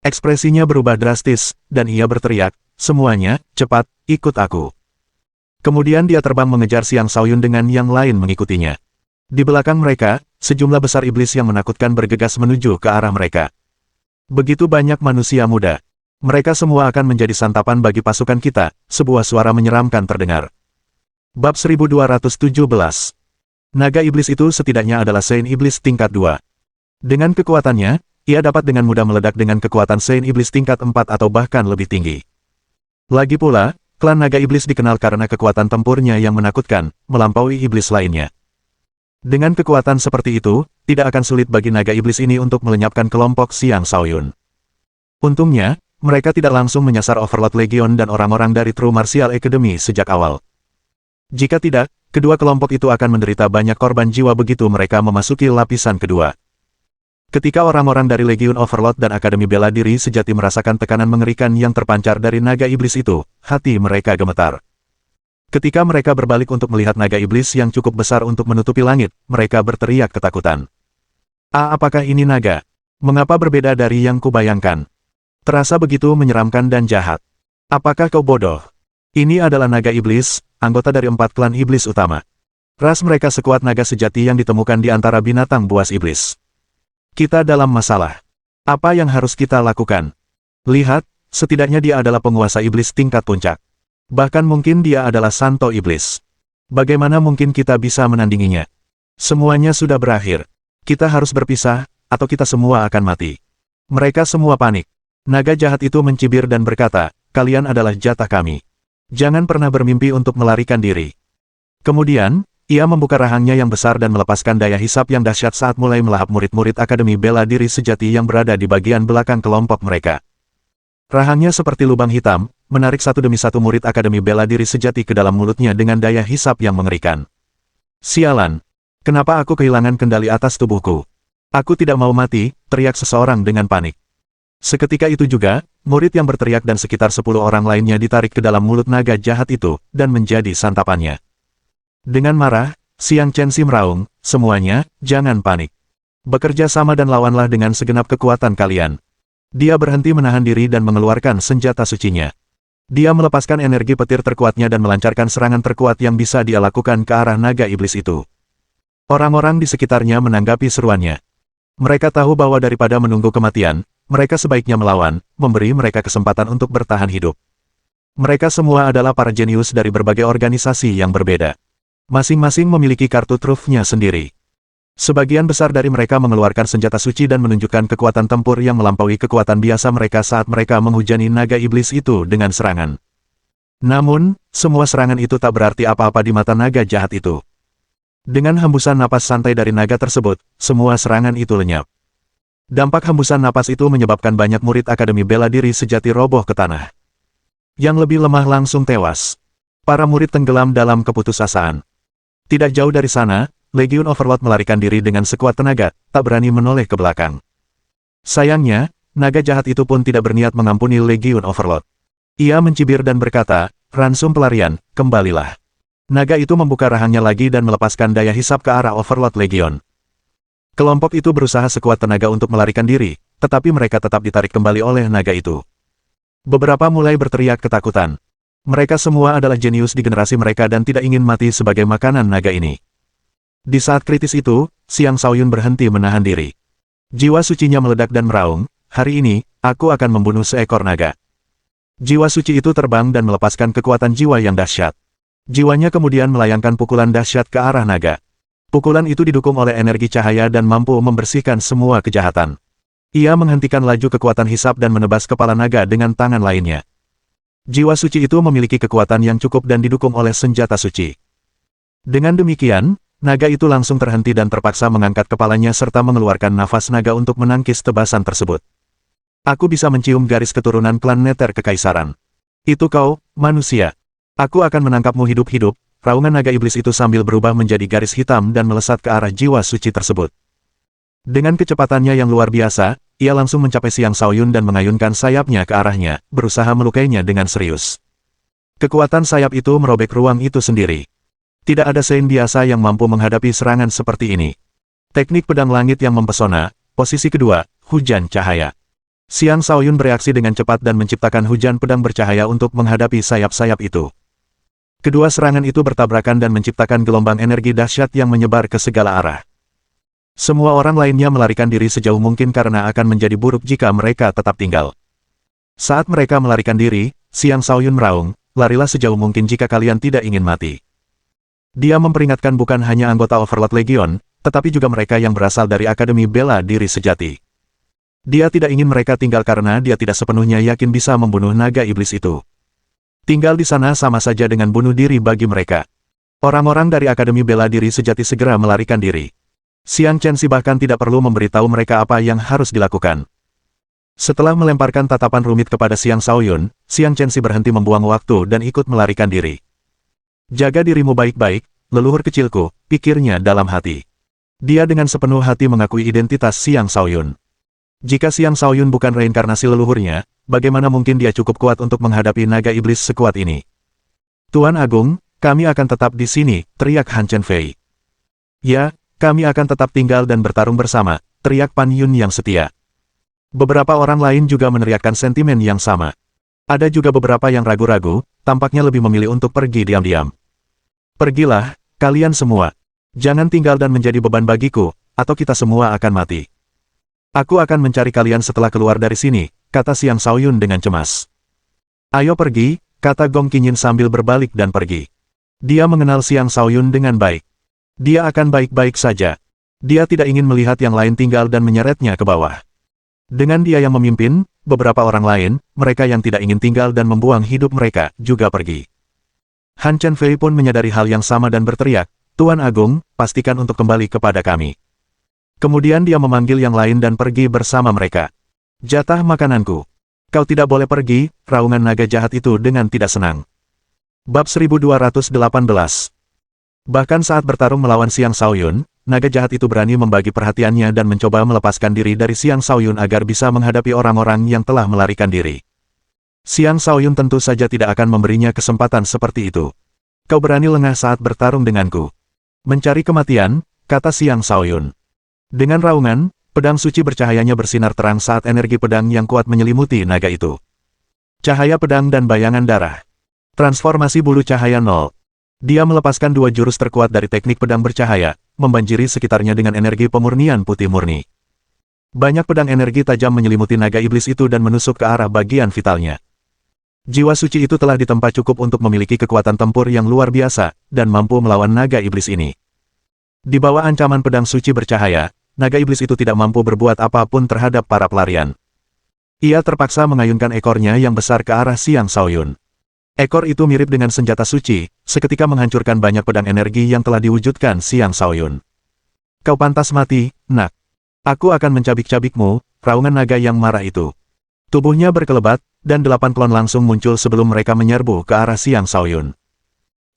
Ekspresinya berubah drastis, dan ia berteriak, semuanya, cepat, ikut aku. Kemudian dia terbang mengejar Xiang Shaoyun dengan yang lain mengikutinya. Di belakang mereka, sejumlah besar iblis yang menakutkan bergegas menuju ke arah mereka. Begitu banyak manusia muda. Mereka semua akan menjadi santapan bagi pasukan kita, sebuah suara menyeramkan terdengar. Bab 1217. Naga iblis itu setidaknya adalah Saint Iblis tingkat 2. Dengan kekuatannya, ia dapat dengan mudah meledak dengan kekuatan Saint Iblis tingkat 4 atau bahkan lebih tinggi. Lagi pula, klan naga iblis dikenal karena kekuatan tempurnya yang menakutkan, melampaui iblis lainnya. Dengan kekuatan seperti itu, tidak akan sulit bagi naga iblis ini untuk melenyapkan kelompok Xiang Shaoyun. Untungnya, mereka tidak langsung menyasar Overlord Legion dan orang-orang dari True Martial Academy sejak awal. Jika tidak, kedua kelompok itu akan menderita banyak korban jiwa begitu mereka memasuki lapisan kedua. Ketika orang-orang dari Legion Overlord dan Akademi Bela Diri Sejati merasakan tekanan mengerikan yang terpancar dari naga iblis itu, hati mereka gemetar. Ketika mereka berbalik untuk melihat naga iblis yang cukup besar untuk menutupi langit, mereka berteriak ketakutan. Apakah ini naga? Mengapa berbeda dari yang kubayangkan? Terasa begitu menyeramkan dan jahat. Apakah kau bodoh? Ini adalah naga iblis, anggota dari 4 klan iblis utama. Ras mereka sekuat naga sejati yang ditemukan di antara binatang buas iblis. Kita dalam masalah. Apa yang harus kita lakukan? Lihat, setidaknya dia adalah penguasa iblis tingkat puncak. Bahkan mungkin dia adalah Santo Iblis. Bagaimana mungkin kita bisa menandinginya? Semuanya sudah berakhir. Kita harus berpisah, atau kita semua akan mati. Mereka semua panik. Naga jahat itu mencibir dan berkata, kalian adalah jatah kami. Jangan pernah bermimpi untuk melarikan diri. Kemudian, ia membuka rahangnya yang besar dan melepaskan daya hisap yang dahsyat saat mulai melahap murid-murid Akademi Bela Diri Sejati yang berada di bagian belakang kelompok mereka. Rahangnya seperti lubang hitam, menarik satu demi satu murid Akademi Bela Diri Sejati ke dalam mulutnya dengan daya hisap yang mengerikan. Sialan! Kenapa aku kehilangan kendali atas tubuhku? Aku tidak mau mati, teriak seseorang dengan panik. Seketika itu juga, murid yang berteriak dan sekitar 10 orang lainnya ditarik ke dalam mulut naga jahat itu, dan menjadi santapannya. Dengan marah, Xiang Chenxi meraung, semuanya, jangan panik. Bekerja sama dan lawanlah dengan segenap kekuatan kalian. Dia berhenti menahan diri dan mengeluarkan senjata sucinya. Dia melepaskan energi petir terkuatnya dan melancarkan serangan terkuat yang bisa dia lakukan ke arah naga iblis itu. Orang-orang di sekitarnya menanggapi seruannya. Mereka tahu bahwa daripada menunggu kematian, mereka sebaiknya melawan, memberi mereka kesempatan untuk bertahan hidup. Mereka semua adalah para jenius dari berbagai organisasi yang berbeda. Masing-masing memiliki kartu trufnya sendiri. Sebagian besar dari mereka mengeluarkan senjata suci dan menunjukkan kekuatan tempur yang melampaui kekuatan biasa mereka saat mereka menghujani naga iblis itu dengan serangan. Namun, semua serangan itu tak berarti apa-apa di mata naga jahat itu. Dengan hembusan napas santai dari naga tersebut, semua serangan itu lenyap. Dampak hembusan napas itu menyebabkan banyak murid Akademi Bela Diri Sejati roboh ke tanah. Yang lebih lemah langsung tewas. Para murid tenggelam dalam keputusasaan. Tidak jauh dari sana, Legion Overlord melarikan diri dengan sekuat tenaga, tak berani menoleh ke belakang. Sayangnya, naga jahat itu pun tidak berniat mengampuni Legion Overlord. Ia mencibir dan berkata, ransum pelarian, kembalilah. Naga itu membuka rahangnya lagi dan melepaskan daya hisap ke arah Overlord Legion. Kelompok itu berusaha sekuat tenaga untuk melarikan diri, tetapi mereka tetap ditarik kembali oleh naga itu. Beberapa mulai berteriak ketakutan. Mereka semua adalah jenius di generasi mereka dan tidak ingin mati sebagai makanan naga ini. Di saat kritis itu, Xiang Shaoyun berhenti menahan diri. Jiwa sucinya meledak dan meraung, hari ini, aku akan membunuh seekor naga. Jiwa suci itu terbang dan melepaskan kekuatan jiwa yang dahsyat. Jiwanya kemudian melayangkan pukulan dahsyat ke arah naga. Pukulan itu didukung oleh energi cahaya dan mampu membersihkan semua kejahatan. Ia menghentikan laju kekuatan hisap dan menebas kepala naga dengan tangan lainnya. Jiwa suci itu memiliki kekuatan yang cukup dan didukung oleh senjata suci. Dengan demikian, naga itu langsung terhenti dan terpaksa mengangkat kepalanya serta mengeluarkan nafas naga untuk menangkis tebasan tersebut. Aku bisa mencium garis keturunan klan Nether Kekaisaran. Itu kau, manusia. Aku akan menangkapmu hidup-hidup. Raungan naga iblis itu sambil berubah menjadi garis hitam dan melesat ke arah jiwa suci tersebut. Dengan kecepatannya yang luar biasa, ia langsung mencapai Xiang Shaoyun dan mengayunkan sayapnya ke arahnya, berusaha melukainya dengan serius. Kekuatan sayap itu merobek ruang itu sendiri. Tidak ada Sein biasa yang mampu menghadapi serangan seperti ini. Teknik pedang langit yang mempesona, posisi kedua, hujan cahaya. Xiang Shaoyun bereaksi dengan cepat dan menciptakan hujan pedang bercahaya untuk menghadapi sayap-sayap itu. Kedua serangan itu bertabrakan dan menciptakan gelombang energi dahsyat yang menyebar ke segala arah. Semua orang lainnya melarikan diri sejauh mungkin karena akan menjadi buruk jika mereka tetap tinggal. Saat mereka melarikan diri, Xiang Shaoyun meraung, larilah sejauh mungkin jika kalian tidak ingin mati. Dia memperingatkan bukan hanya anggota Overlord Legion, tetapi juga mereka yang berasal dari Akademi Bela Diri Sejati. Dia tidak ingin mereka tinggal karena dia tidak sepenuhnya yakin bisa membunuh naga iblis itu. Tinggal di sana sama saja dengan bunuh diri bagi mereka. Orang-orang dari Akademi Bela Diri Sejati segera melarikan diri. Xiang Chenxi bahkan tidak perlu memberitahu mereka apa yang harus dilakukan. Setelah melemparkan tatapan rumit kepada Xiang Shaoyun, Xiang Chenxi berhenti membuang waktu dan ikut melarikan diri. Jaga dirimu baik-baik, leluhur kecilku, pikirnya dalam hati. Dia dengan sepenuh hati mengakui identitas Xiang Shaoyun. Jika Xiang Shaoyun bukan reinkarnasi leluhurnya, bagaimana mungkin dia cukup kuat untuk menghadapi naga iblis sekuat ini? Tuan Agung, kami akan tetap di sini, teriak Han Chen Fei. Ya, kami akan tetap tinggal dan bertarung bersama, teriak Pan Yun yang setia. Beberapa orang lain juga meneriakkan sentimen yang sama. Ada juga beberapa yang ragu-ragu, tampaknya lebih memilih untuk pergi diam-diam. Pergilah, kalian semua. Jangan tinggal dan menjadi beban bagiku, atau kita semua akan mati. Aku akan mencari kalian setelah keluar dari sini, kata Xiang Shaoyun dengan cemas. Ayo pergi, kata Gong Qinyin sambil berbalik dan pergi. Dia mengenal Xiang Shaoyun dengan baik. Dia akan baik-baik saja. Dia tidak ingin melihat yang lain tinggal dan menyeretnya ke bawah. Dengan dia yang memimpin, beberapa orang lain, mereka yang tidak ingin tinggal dan membuang hidup mereka, juga pergi. Han Chen Fei pun menyadari hal yang sama dan berteriak, Tuan Agung, pastikan untuk kembali kepada kami. Kemudian dia memanggil yang lain dan pergi bersama mereka. Jatah makananku. Kau tidak boleh pergi, raungan naga jahat itu dengan tidak senang. Bab 1218. Bahkan saat bertarung melawan Xiang Shaoyun, naga jahat itu berani membagi perhatiannya dan mencoba melepaskan diri dari Xiang Shaoyun agar bisa menghadapi orang-orang yang telah melarikan diri. Xiang Shaoyun tentu saja tidak akan memberinya kesempatan seperti itu. Kau berani lengah saat bertarung denganku. Mencari kematian, kata Xiang Shaoyun. Dengan raungan, pedang suci bercahayanya bersinar terang saat energi pedang yang kuat menyelimuti naga itu. Cahaya pedang dan bayangan darah. Transformasi bulu cahaya 0. Dia melepaskan dua jurus terkuat dari teknik pedang bercahaya, membanjiri sekitarnya dengan energi pemurnian putih murni. Banyak pedang energi tajam menyelimuti naga iblis itu dan menusuk ke arah bagian vitalnya. Jiwa suci itu telah ditempa cukup untuk memiliki kekuatan tempur yang luar biasa, dan mampu melawan naga iblis ini. Di bawah ancaman pedang suci bercahaya, naga iblis itu tidak mampu berbuat apapun terhadap para pelarian. Ia terpaksa mengayunkan ekornya yang besar ke arah Xiang Shaoyun. Ekor itu mirip dengan senjata suci, seketika menghancurkan banyak pedang energi yang telah diwujudkan Xiang Shaoyun. Kau pantas mati, nak. Aku akan mencabik-cabikmu, raungan naga yang marah itu. Tubuhnya berkelebat, dan 8 klon langsung muncul sebelum mereka menyerbu ke arah Xiang Shaoyun.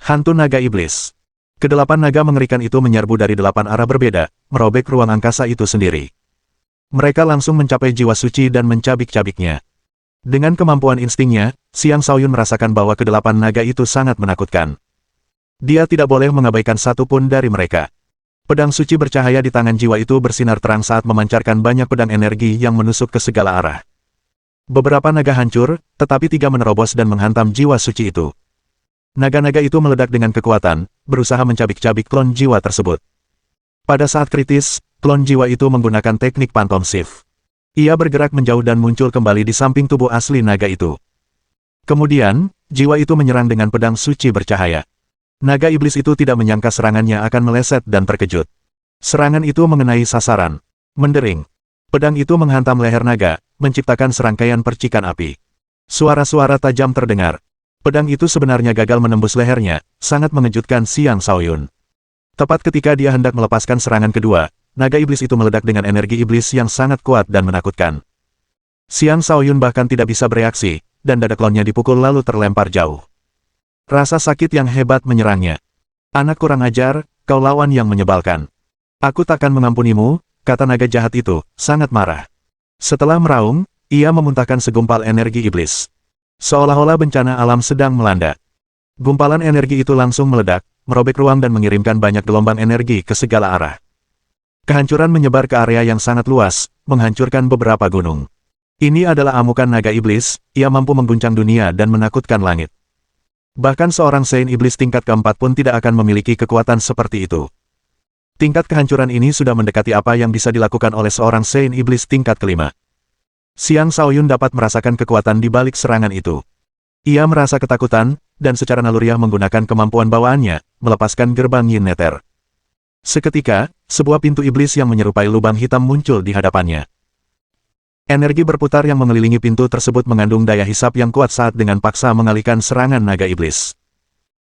Hantu naga iblis. Kedelapan naga mengerikan itu menyerbu dari 8 arah berbeda, merobek ruang angkasa itu sendiri. Mereka langsung mencapai jiwa suci dan mencabik-cabiknya. Dengan kemampuan instingnya, Xiang Shaoyun merasakan bahwa kedelapan naga itu sangat menakutkan. Dia tidak boleh mengabaikan satu pun dari mereka. Pedang suci bercahaya di tangan jiwa itu bersinar terang saat memancarkan banyak pedang energi yang menusuk ke segala arah. Beberapa naga hancur, tetapi 3 menerobos dan menghantam jiwa suci itu. Naga-naga itu meledak dengan kekuatan, berusaha mencabik-cabik klon jiwa tersebut. Pada saat kritis, klon jiwa itu menggunakan teknik Phantom Shift. Ia bergerak menjauh dan muncul kembali di samping tubuh asli naga itu. Kemudian, jiwa itu menyerang dengan pedang suci bercahaya. Naga iblis itu tidak menyangka serangannya akan meleset dan terkejut. Serangan itu mengenai sasaran. Mendering. Pedang itu menghantam leher naga, menciptakan serangkaian percikan api. Suara-suara tajam terdengar. Pedang itu sebenarnya gagal menembus lehernya, sangat mengejutkan Xiang Shaoyun. Tepat ketika dia hendak melepaskan serangan kedua, naga iblis itu meledak dengan energi iblis yang sangat kuat dan menakutkan. Xiang Shaoyun bahkan tidak bisa bereaksi, dan dada klonnya dipukul lalu terlempar jauh. Rasa sakit yang hebat menyerangnya. Anak kurang ajar, kau lawan yang menyebalkan. Aku takkan mengampunimu, kata naga jahat itu, sangat marah. Setelah meraung, ia memuntahkan segumpal energi iblis. Seolah-olah bencana alam sedang melanda. Gumpalan energi itu langsung meledak, merobek ruang dan mengirimkan banyak gelombang energi ke segala arah. Kehancuran menyebar ke area yang sangat luas, menghancurkan beberapa gunung. Ini adalah amukan naga iblis, ia mampu mengguncang dunia dan menakutkan langit. Bahkan seorang Saint Iblis tingkat keempat pun tidak akan memiliki kekuatan seperti itu. Tingkat kehancuran ini sudah mendekati apa yang bisa dilakukan oleh seorang Saint Iblis tingkat kelima. Xiang Shaoyun dapat merasakan kekuatan di balik serangan itu. Ia merasa ketakutan, dan secara naluriah menggunakan kemampuan bawaannya, melepaskan gerbang Yin Nether. Seketika, sebuah pintu iblis yang menyerupai lubang hitam muncul di hadapannya. Energi berputar yang mengelilingi pintu tersebut mengandung daya hisap yang kuat saat dengan paksa mengalihkan serangan naga iblis.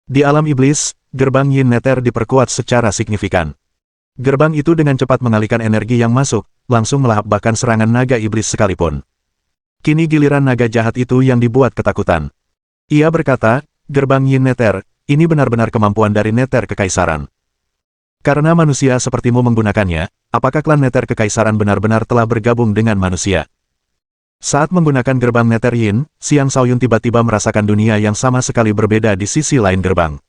Di alam iblis, gerbang Yin Nether diperkuat secara signifikan. Gerbang itu dengan cepat mengalihkan energi yang masuk, langsung melahap bahkan serangan naga iblis sekalipun. Kini giliran naga jahat itu yang dibuat ketakutan. Ia berkata, gerbang Yin Nether, ini benar-benar kemampuan dari Nether Kekaisaran. Karena manusia sepertimu menggunakannya, apakah klan Nether Kekaisaran benar-benar telah bergabung dengan manusia? Saat menggunakan gerbang Nether Yin, Xiang Shaoyun tiba-tiba merasakan dunia yang sama sekali berbeda di sisi lain gerbang.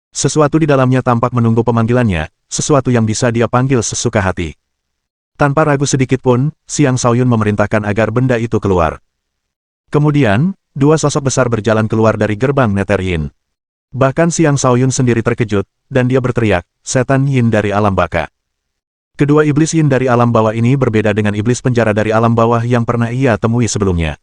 Sesuatu di dalamnya tampak menunggu pemanggilannya, sesuatu yang bisa dia panggil sesuka hati. Tanpa ragu sedikit pun, Xiang Shaoyun memerintahkan agar benda itu keluar. Kemudian, 2 sosok besar berjalan keluar dari gerbang Nether Yin. Bahkan Xiang Shaoyun sendiri terkejut, dan dia berteriak, setan Yin dari alam baka. Kedua iblis Yin dari alam bawah ini berbeda dengan iblis penjara dari alam bawah yang pernah ia temui sebelumnya.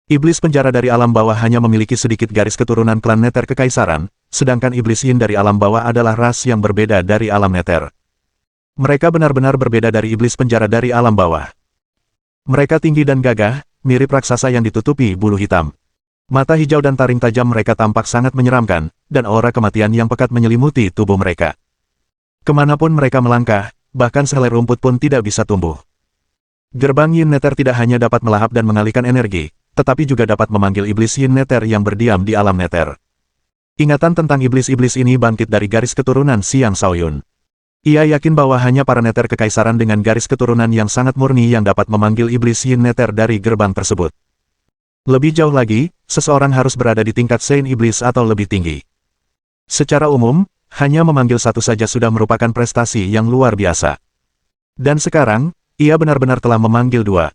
Iblis penjara dari alam bawah hanya memiliki sedikit garis keturunan klan Nether Kekaisaran, sedangkan iblis Yin dari alam bawah adalah ras yang berbeda dari alam Nether. Mereka benar-benar berbeda dari iblis penjara dari alam bawah. Mereka tinggi dan gagah, mirip raksasa yang ditutupi bulu hitam. Mata hijau dan taring tajam mereka tampak sangat menyeramkan, dan aura kematian yang pekat menyelimuti tubuh mereka. Kemanapun mereka melangkah, bahkan sehelai rumput pun tidak bisa tumbuh. Gerbang Yin Nether tidak hanya dapat melahap dan mengalihkan energi, tetapi juga dapat memanggil iblis Yin Nether yang berdiam di alam Nether. Ingatan tentang iblis-iblis ini bangkit dari garis keturunan Xiang Shaoyun. Ia yakin bahwa hanya para Nether Kekaisaran dengan garis keturunan yang sangat murni yang dapat memanggil iblis Yin Nether dari gerbang tersebut. Lebih jauh lagi, seseorang harus berada di tingkat Saint Iblis atau lebih tinggi. Secara umum, hanya memanggil satu saja sudah merupakan prestasi yang luar biasa. Dan sekarang, ia benar-benar telah memanggil 2.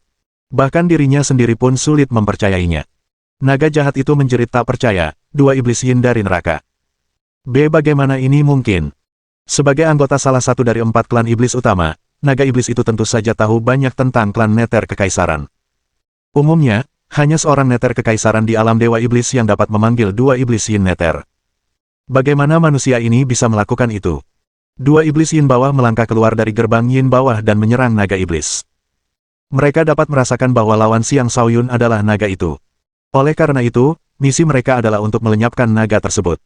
Bahkan dirinya sendiri pun sulit mempercayainya. Naga jahat itu menjerit tak percaya, 2 iblis Yin dari neraka. Bagaimana ini mungkin? Sebagai anggota salah satu dari 4 klan iblis utama, naga iblis itu tentu saja tahu banyak tentang klan Nether Kekaisaran. Umumnya, hanya seorang Nether Kekaisaran di alam Dewa Iblis yang dapat memanggil 2 iblis Yin Nether. Bagaimana manusia ini bisa melakukan itu? 2 iblis Yin bawah melangkah keluar dari gerbang Yin bawah dan menyerang naga iblis. Mereka dapat merasakan bahwa lawan Xiang Shaoyun adalah naga itu. Oleh karena itu, misi mereka adalah untuk melenyapkan naga tersebut.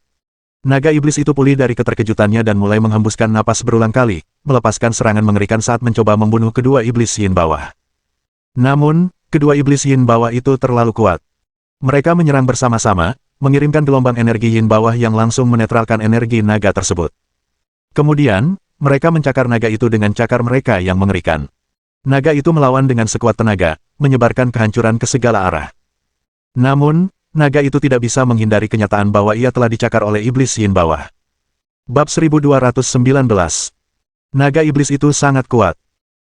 Naga iblis itu pulih dari keterkejutannya dan mulai menghembuskan napas berulang kali, melepaskan serangan mengerikan saat mencoba membunuh kedua iblis Yin bawah. Namun, kedua iblis Yin bawah itu terlalu kuat. Mereka menyerang bersama-sama, mengirimkan gelombang energi Yin bawah yang langsung menetralkan energi naga tersebut. Kemudian, mereka mencakar naga itu dengan cakar mereka yang mengerikan. Naga itu melawan dengan sekuat tenaga, menyebarkan kehancuran ke segala arah. Namun, naga itu tidak bisa menghindari kenyataan bahwa ia telah dicakar oleh iblis Yin bawah. Bab 1219 Naga iblis itu sangat kuat.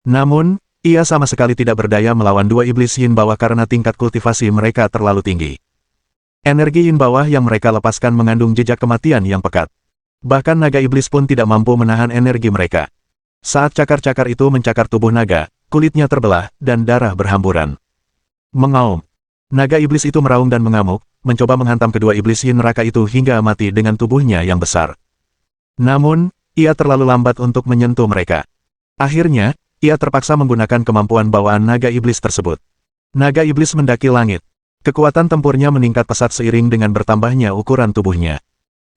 Namun, ia sama sekali tidak berdaya melawan dua iblis yin bawah karena tingkat kultivasi mereka terlalu tinggi. Energi yin bawah yang mereka lepaskan mengandung jejak kematian yang pekat. Bahkan naga iblis pun tidak mampu menahan energi mereka. Saat cakar-cakar itu mencakar tubuh naga, kulitnya terbelah, dan darah berhamburan. Mengaum. Naga iblis itu meraung dan mengamuk, mencoba menghantam kedua iblis yin neraka itu hingga mati dengan tubuhnya yang besar. Namun, ia terlalu lambat untuk menyentuh mereka. Akhirnya, ia terpaksa menggunakan kemampuan bawaan naga iblis tersebut. Naga iblis mendaki langit. Kekuatan tempurnya meningkat pesat seiring dengan bertambahnya ukuran tubuhnya.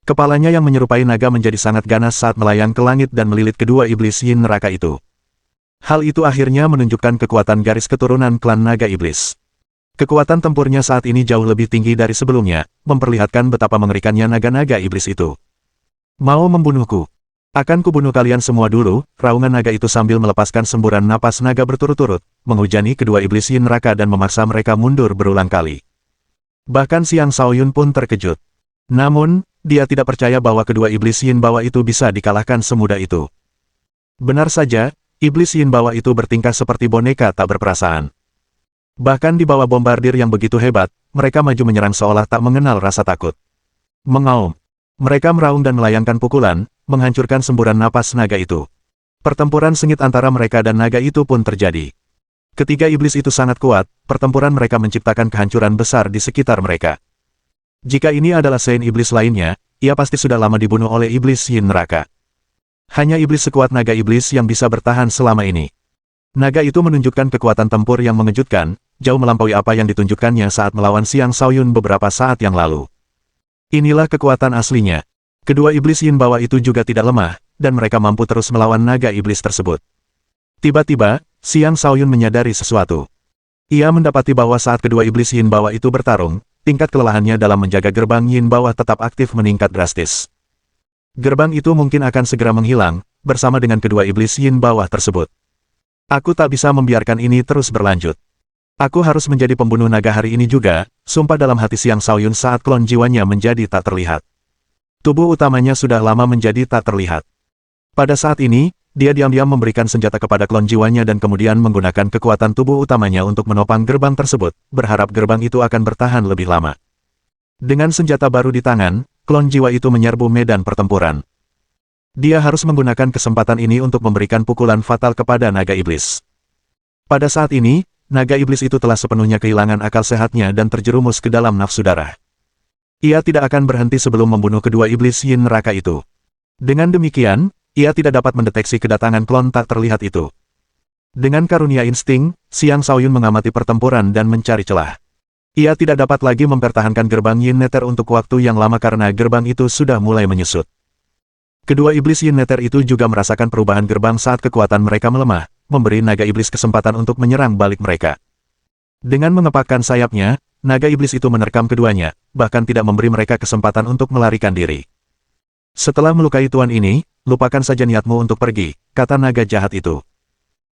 Kepalanya yang menyerupai naga menjadi sangat ganas saat melayang ke langit dan melilit kedua iblis yin neraka itu. Hal itu akhirnya menunjukkan kekuatan garis keturunan klan naga iblis. Kekuatan tempurnya saat ini jauh lebih tinggi dari sebelumnya, memperlihatkan betapa mengerikannya naga-naga iblis itu. Mau membunuhku? Akan kubunuh kalian semua dulu, raungan naga itu sambil melepaskan semburan napas naga berturut-turut, menghujani kedua iblis yin neraka dan memaksa mereka mundur berulang kali. Bahkan Xiang Shaoyun pun terkejut. Namun, dia tidak percaya bahwa kedua iblis yin bawah itu bisa dikalahkan semudah itu. Benar saja, iblis yin bawah itu bertingkah seperti boneka tak berperasaan. Bahkan di bawah bombardir yang begitu hebat, mereka maju menyerang seolah tak mengenal rasa takut. Mengaum. Mereka meraung dan melayangkan pukulan, menghancurkan semburan napas naga itu. Pertempuran sengit antara mereka dan naga itu pun terjadi. Ketiga iblis itu sangat kuat, pertempuran mereka menciptakan kehancuran besar di sekitar mereka. Jika ini adalah Saint iblis lainnya, ia pasti sudah lama dibunuh oleh iblis yin neraka. Hanya iblis sekuat naga iblis yang bisa bertahan selama ini. Naga itu menunjukkan kekuatan tempur yang mengejutkan, jauh melampaui apa yang ditunjukkannya saat melawan Xiang Shaoyun beberapa saat yang lalu. Inilah kekuatan aslinya. Kedua iblis yin bawah itu juga tidak lemah, dan mereka mampu terus melawan naga iblis tersebut. Tiba-tiba, Xiang Shaoyun menyadari sesuatu. Ia mendapati bahwa saat kedua iblis yin bawah itu bertarung, tingkat kelelahannya dalam menjaga gerbang yin bawah tetap aktif meningkat drastis. Gerbang itu mungkin akan segera menghilang, bersama dengan kedua iblis yin bawah tersebut. Aku tak bisa membiarkan ini terus berlanjut. Aku harus menjadi pembunuh naga hari ini juga, sumpah dalam hati Xiang Shaoyun saat klon jiwanya menjadi tak terlihat. Tubuh utamanya sudah lama menjadi tak terlihat. Pada saat ini, dia diam-diam memberikan senjata kepada klon jiwanya dan kemudian menggunakan kekuatan tubuh utamanya untuk menopang gerbang tersebut, berharap gerbang itu akan bertahan lebih lama. Dengan senjata baru di tangan, klon jiwa itu menyerbu medan pertempuran. Dia harus menggunakan kesempatan ini untuk memberikan pukulan fatal kepada naga iblis. Pada saat ini, naga iblis itu telah sepenuhnya kehilangan akal sehatnya dan terjerumus ke dalam nafsu darah. Ia tidak akan berhenti sebelum membunuh kedua iblis yin neraka itu. Dengan demikian, ia tidak dapat mendeteksi kedatangan klon tak terlihat itu. Dengan karunia insting, Xiang Shaoyun mengamati pertempuran dan mencari celah. Ia tidak dapat lagi mempertahankan gerbang yin nether untuk waktu yang lama karena gerbang itu sudah mulai menyusut. Kedua iblis yin nether itu juga merasakan perubahan gerbang saat kekuatan mereka melemah, memberi naga iblis kesempatan untuk menyerang balik mereka. Dengan mengepakkan sayapnya, naga iblis itu menerkam keduanya, bahkan tidak memberi mereka kesempatan untuk melarikan diri. Setelah melukai tuan ini, lupakan saja niatmu untuk pergi, kata naga jahat itu.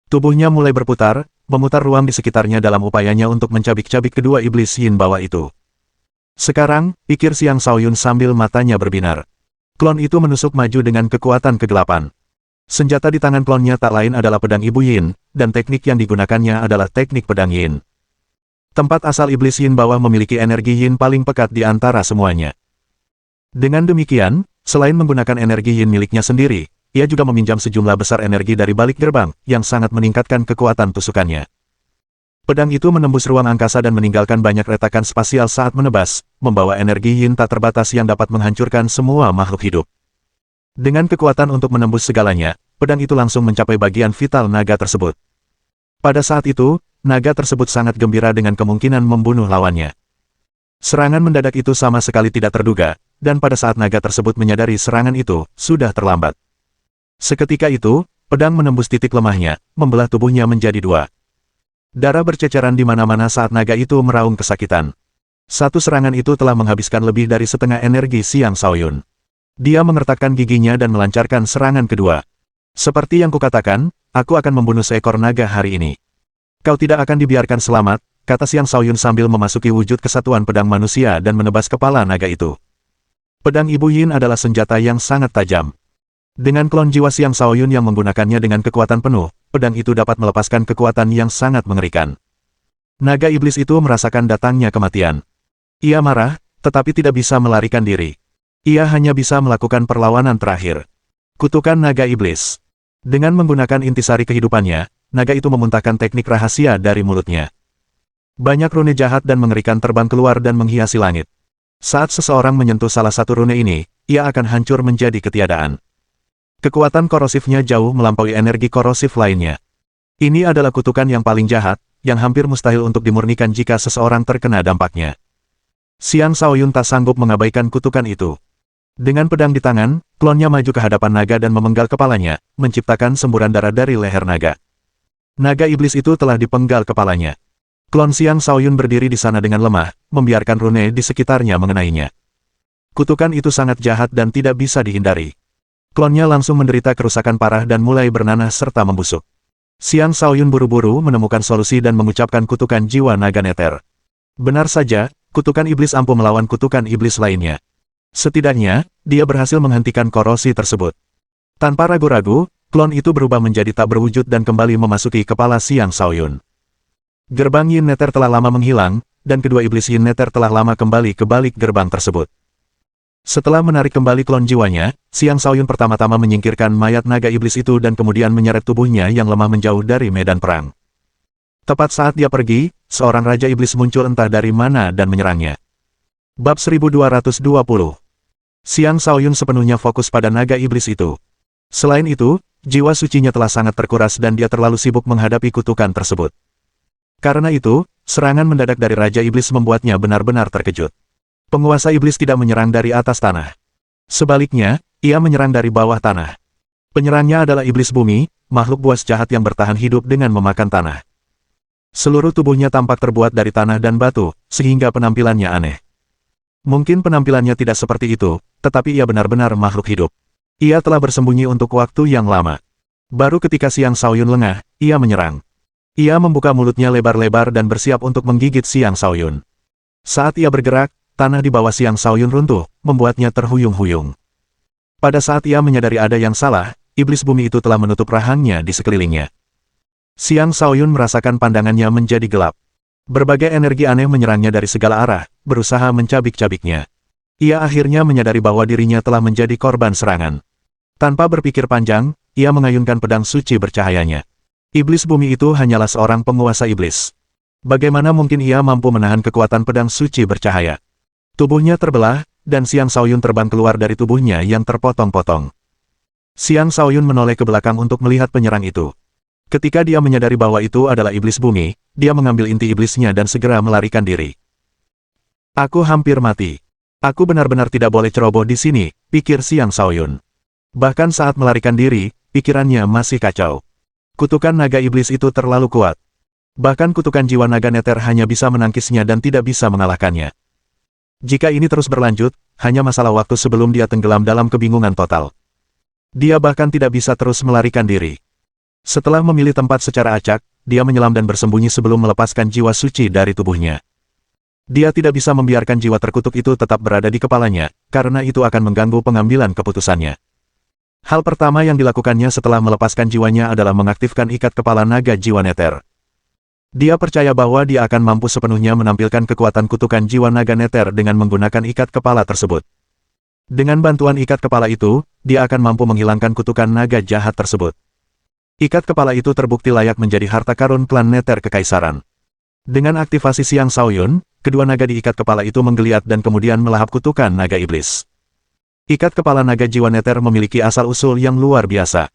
Tubuhnya mulai berputar, memutar ruang di sekitarnya dalam upayanya untuk mencabik-cabik kedua iblis yin bawah itu. Sekarang, pikir Xiang Shaoyun sambil matanya berbinar. Klon itu menusuk maju dengan kekuatan kegelapan. Senjata di tangan klonnya tak lain adalah pedang Ibu Yin, dan teknik yang digunakannya adalah teknik pedang Yin. Tempat asal iblis Yin bawah memiliki energi Yin paling pekat di antara semuanya. Dengan demikian, selain menggunakan energi Yin miliknya sendiri, ia juga meminjam sejumlah besar energi dari balik gerbang, yang sangat meningkatkan kekuatan tusukannya. Pedang itu menembus ruang angkasa dan meninggalkan banyak retakan spasial saat menebas, membawa energi Yin tak terbatas yang dapat menghancurkan semua makhluk hidup. Dengan kekuatan untuk menembus segalanya, pedang itu langsung mencapai bagian vital naga tersebut. Pada saat itu, naga tersebut sangat gembira dengan kemungkinan membunuh lawannya. Serangan mendadak itu sama sekali tidak terduga, dan pada saat naga tersebut menyadari serangan itu, sudah terlambat. Seketika itu, pedang menembus titik lemahnya, membelah tubuhnya menjadi dua. Darah berceceran di mana-mana saat naga itu meraung kesakitan. Satu serangan itu telah menghabiskan lebih dari setengah energi Xiang Shaoyun. Dia mengertakkan giginya dan melancarkan serangan kedua. Seperti yang kukatakan, aku akan membunuh seekor naga hari ini. Kau tidak akan dibiarkan selamat, kata Xiang Shaoyun sambil memasuki wujud kesatuan pedang manusia dan menebas kepala naga itu. Pedang Ibu Yin adalah senjata yang sangat tajam. Dengan klon jiwa Xiang Shaoyun yang menggunakannya dengan kekuatan penuh, pedang itu dapat melepaskan kekuatan yang sangat mengerikan. Naga iblis itu merasakan datangnya kematian. Ia marah, tetapi tidak bisa melarikan diri. Ia hanya bisa melakukan perlawanan terakhir. Kutukan naga iblis. Dengan menggunakan intisari kehidupannya, naga itu memuntahkan teknik rahasia dari mulutnya. Banyak rune jahat dan mengerikan terbang keluar dan menghiasi langit. Saat seseorang menyentuh salah satu rune ini, ia akan hancur menjadi ketiadaan. Kekuatan korosifnya jauh melampaui energi korosif lainnya. Ini adalah kutukan yang paling jahat, yang hampir mustahil untuk dimurnikan jika seseorang terkena dampaknya. Xiang Shaoyun tak sanggup mengabaikan kutukan itu. Dengan pedang di tangan, klonnya maju ke hadapan naga dan memenggal kepalanya, menciptakan semburan darah dari leher naga. Naga iblis itu telah dipenggal kepalanya. Klon Xiang Shaoyun berdiri di sana dengan lemah, membiarkan rune di sekitarnya mengenainya. Kutukan itu sangat jahat dan tidak bisa dihindari. Klonnya langsung menderita kerusakan parah dan mulai bernanah serta membusuk. Xiang Shaoyun buru-buru menemukan solusi dan mengucapkan kutukan jiwa naga neter. Benar saja, kutukan iblis ampuh melawan kutukan iblis lainnya. Setidaknya, dia berhasil menghentikan korosi tersebut. Tanpa ragu-ragu, klon itu berubah menjadi tak berwujud dan kembali memasuki kepala Xiang Shaoyun. Gerbang Yin Neter telah lama menghilang, dan kedua iblis Yin Neter telah lama kembali ke balik gerbang tersebut. Setelah menarik kembali klon jiwanya, Xiang Shaoyun pertama-tama menyingkirkan mayat naga iblis itu dan kemudian menyeret tubuhnya yang lemah menjauh dari medan perang. Tepat saat dia pergi, seorang raja iblis muncul entah dari mana dan menyerangnya. Bab 1220. Xiang Shaoyun sepenuhnya fokus pada naga iblis itu. Selain itu, jiwa sucinya telah sangat terkuras dan dia terlalu sibuk menghadapi kutukan tersebut. Karena itu, serangan mendadak dari Raja Iblis membuatnya benar-benar terkejut. Penguasa iblis tidak menyerang dari atas tanah. Sebaliknya, ia menyerang dari bawah tanah. Penyerangnya adalah iblis bumi, makhluk buas jahat yang bertahan hidup dengan memakan tanah. Seluruh tubuhnya tampak terbuat dari tanah dan batu, sehingga penampilannya aneh. Mungkin penampilannya tidak seperti itu, tetapi ia benar-benar makhluk hidup. Ia telah bersembunyi untuk waktu yang lama. Baru ketika Xiang Shaoyun lengah, ia menyerang. Ia membuka mulutnya lebar-lebar dan bersiap untuk menggigit Xiang Shaoyun. Saat ia bergerak, tanah di bawah Xiang Shaoyun runtuh, membuatnya terhuyung-huyung. Pada saat ia menyadari ada yang salah, iblis bumi itu telah menutup rahangnya di sekelilingnya. Xiang Shaoyun merasakan pandangannya menjadi gelap. Berbagai energi aneh menyerangnya dari segala arah, berusaha mencabik-cabiknya. Ia akhirnya menyadari bahwa dirinya telah menjadi korban serangan. Tanpa berpikir panjang, ia mengayunkan pedang suci bercahayanya. Iblis bumi itu hanyalah seorang penguasa iblis. Bagaimana mungkin ia mampu menahan kekuatan pedang suci bercahaya? Tubuhnya terbelah, dan Xiang Shaoyun terbang keluar dari tubuhnya yang terpotong-potong. Xiang Shaoyun menoleh ke belakang untuk melihat penyerang itu. Ketika dia menyadari bahwa itu adalah iblis bumi, dia mengambil inti iblisnya dan segera melarikan diri. Aku hampir mati. Aku benar-benar tidak boleh ceroboh di sini, pikir Xiang Shaoyun. Bahkan saat melarikan diri, pikirannya masih kacau. Kutukan naga iblis itu terlalu kuat. Bahkan kutukan jiwa naga neter hanya bisa menangkisnya dan tidak bisa mengalahkannya. Jika ini terus berlanjut, hanya masalah waktu sebelum dia tenggelam dalam kebingungan total. Dia bahkan tidak bisa terus melarikan diri. Setelah memilih tempat secara acak, dia menyelam dan bersembunyi sebelum melepaskan jiwa suci dari tubuhnya. Dia tidak bisa membiarkan jiwa terkutuk itu tetap berada di kepalanya, karena itu akan mengganggu pengambilan keputusannya. Hal pertama yang dilakukannya setelah melepaskan jiwanya adalah mengaktifkan ikat kepala naga jiwa neter. Dia percaya bahwa dia akan mampu sepenuhnya menampilkan kekuatan kutukan jiwa naga neter dengan menggunakan ikat kepala tersebut. Dengan bantuan ikat kepala itu, dia akan mampu menghilangkan kutukan naga jahat tersebut. Ikat kepala itu terbukti layak menjadi harta karun klan neter kekaisaran. Dengan aktivasi Xiang Shaoyun, kedua naga di ikat kepala itu menggeliat dan kemudian melahap kutukan naga iblis. Ikat kepala naga jiwa neter memiliki asal-usul yang luar biasa.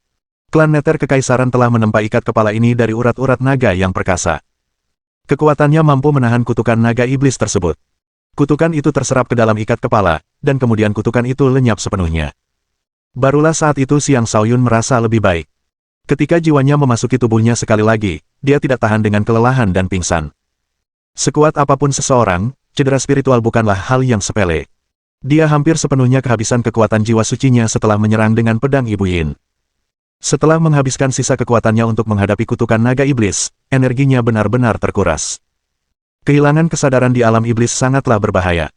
Klan neter kekaisaran telah menempa ikat kepala ini dari urat-urat naga yang perkasa. Kekuatannya mampu menahan kutukan naga iblis tersebut. Kutukan itu terserap ke dalam ikat kepala, dan kemudian kutukan itu lenyap sepenuhnya. Barulah saat itu Xiang Shaoyun merasa lebih baik. Ketika jiwanya memasuki tubuhnya sekali lagi, dia tidak tahan dengan kelelahan dan pingsan. Sekuat apapun seseorang, cedera spiritual bukanlah hal yang sepele. Dia hampir sepenuhnya kehabisan kekuatan jiwa sucinya setelah menyerang dengan pedang Ibu Yin. Setelah menghabiskan sisa kekuatannya untuk menghadapi kutukan naga iblis, energinya benar-benar terkuras. Kehilangan kesadaran di alam iblis sangatlah berbahaya.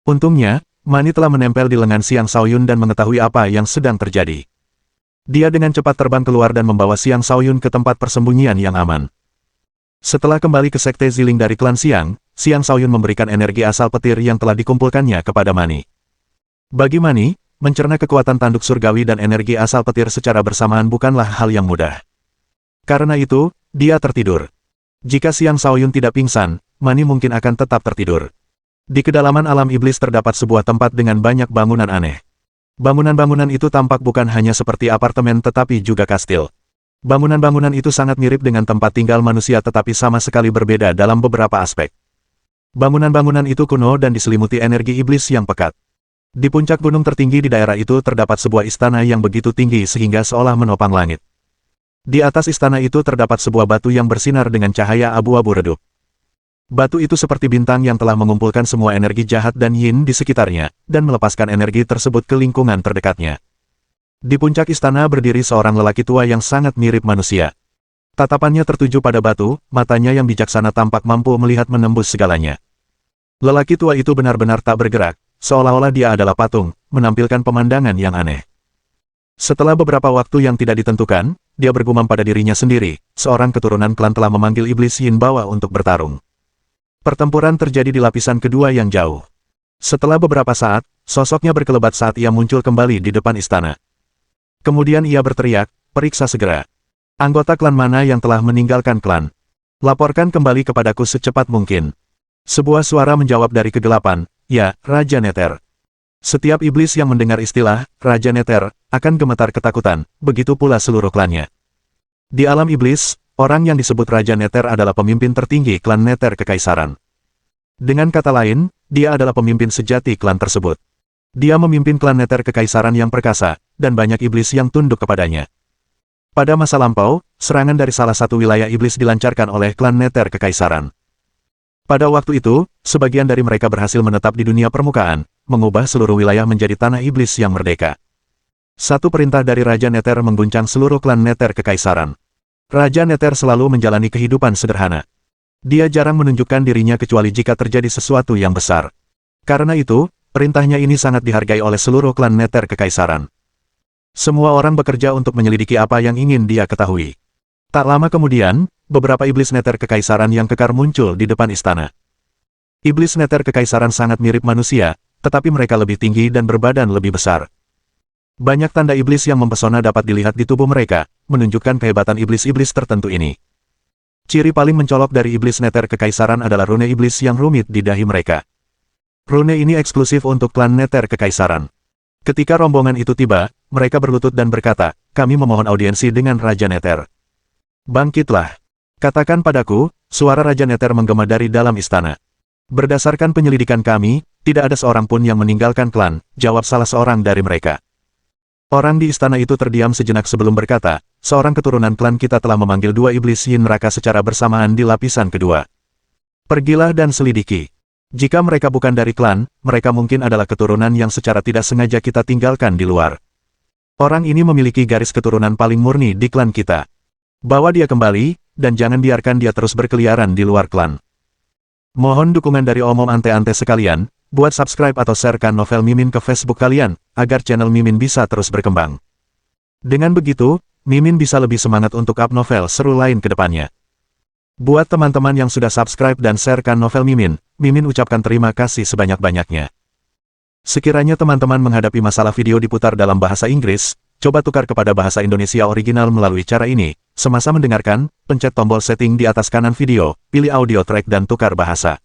Untungnya, Mani telah menempel di lengan Xiang Shaoyun dan mengetahui apa yang sedang terjadi. Dia dengan cepat terbang keluar dan membawa Xiang Shaoyun ke tempat persembunyian yang aman. Setelah kembali ke sekte Ziling dari klan Xiang, Xiang Shaoyun memberikan energi asal petir yang telah dikumpulkannya kepada Mani. Bagi Mani, mencerna kekuatan tanduk surgawi dan energi asal petir secara bersamaan bukanlah hal yang mudah. Karena itu, dia tertidur. Jika Xiang Shaoyun tidak pingsan, Mani mungkin akan tetap tertidur. Di kedalaman alam iblis terdapat sebuah tempat dengan banyak bangunan aneh. Bangunan-bangunan itu tampak bukan hanya seperti apartemen tetapi juga kastil. Bangunan-bangunan itu sangat mirip dengan tempat tinggal manusia tetapi sama sekali berbeda dalam beberapa aspek. Bangunan-bangunan itu kuno dan diselimuti energi iblis yang pekat. Di puncak gunung tertinggi di daerah itu terdapat sebuah istana yang begitu tinggi sehingga seolah menopang langit. Di atas istana itu terdapat sebuah batu yang bersinar dengan cahaya abu-abu redup. Batu itu seperti bintang yang telah mengumpulkan semua energi jahat dan yin di sekitarnya, dan melepaskan energi tersebut ke lingkungan terdekatnya. Di puncak istana berdiri seorang lelaki tua yang sangat mirip manusia. Tatapannya tertuju pada batu, matanya yang bijaksana tampak mampu melihat menembus segalanya. Lelaki tua itu benar-benar tak bergerak, seolah-olah dia adalah patung, menampilkan pemandangan yang aneh. Setelah beberapa waktu yang tidak ditentukan, dia bergumam pada dirinya sendiri, seorang keturunan klan telah memanggil iblis Yin Bawa untuk bertarung. Pertempuran terjadi di lapisan kedua yang jauh. Setelah beberapa saat, sosoknya berkelebat saat ia muncul kembali di depan istana. Kemudian ia berteriak, "Periksa segera. Anggota klan mana yang telah meninggalkan klan? Laporkan kembali kepadaku secepat mungkin." Sebuah suara menjawab dari kegelapan, "Ya, Raja Nether." Setiap iblis yang mendengar istilah Raja Nether akan gemetar ketakutan, begitu pula seluruh klannya. Di alam iblis, orang yang disebut Raja Nether adalah pemimpin tertinggi klan Nether Kekaisaran. Dengan kata lain, dia adalah pemimpin sejati klan tersebut. Dia memimpin klan Nether Kekaisaran yang perkasa, dan banyak iblis yang tunduk kepadanya. Pada masa lampau, serangan dari salah satu wilayah iblis dilancarkan oleh klan Nether Kekaisaran. Pada waktu itu, sebagian dari mereka berhasil menetap di dunia permukaan, mengubah seluruh wilayah menjadi tanah iblis yang merdeka. Satu perintah dari Raja Nether mengguncang seluruh klan Nether Kekaisaran. Raja Nether selalu menjalani kehidupan sederhana. Dia jarang menunjukkan dirinya kecuali jika terjadi sesuatu yang besar. Karena itu, perintahnya ini sangat dihargai oleh seluruh klan Nether Kekaisaran. Semua orang bekerja untuk menyelidiki apa yang ingin dia ketahui. Tak lama kemudian, beberapa iblis Nether Kekaisaran yang kekar muncul di depan istana. Iblis Nether Kekaisaran sangat mirip manusia, tetapi mereka lebih tinggi dan berbadan lebih besar. Banyak tanda iblis yang mempesona dapat dilihat di tubuh mereka, menunjukkan kehebatan iblis-iblis tertentu ini. Ciri paling mencolok dari iblis Nether Kekaisaran adalah rune iblis yang rumit di dahi mereka. Rune ini eksklusif untuk klan Nether Kekaisaran. Ketika rombongan itu tiba, mereka berlutut dan berkata, "Kami memohon audiensi dengan Raja Nether." "Bangkitlah. Katakan padaku," suara Raja Nether menggema dari dalam istana. "Berdasarkan penyelidikan kami, tidak ada seorang pun yang meninggalkan klan," jawab salah seorang dari mereka. Orang di istana itu terdiam sejenak sebelum berkata, "Seorang keturunan klan kita telah memanggil dua iblis yin neraka secara bersamaan di lapisan kedua. Pergilah dan selidiki. Jika mereka bukan dari klan, mereka mungkin adalah keturunan yang secara tidak sengaja kita tinggalkan di luar. Orang ini memiliki garis keturunan paling murni di klan kita. Bawa dia kembali, dan jangan biarkan dia terus berkeliaran di luar klan." Mohon dukungan dari omom ante-ante sekalian. Buat subscribe atau sharekan novel Mimin ke Facebook kalian, agar channel Mimin bisa terus berkembang. Dengan begitu, Mimin bisa lebih semangat untuk up novel seru lain ke depannya. Buat teman-teman yang sudah subscribe dan sharekan novel Mimin, Mimin ucapkan terima kasih sebanyak-banyaknya. Sekiranya teman-teman menghadapi masalah video diputar dalam bahasa Inggris, coba tukar kepada bahasa Indonesia original melalui cara ini. Semasa mendengarkan, pencet tombol setting di atas kanan video, pilih audio track dan tukar bahasa.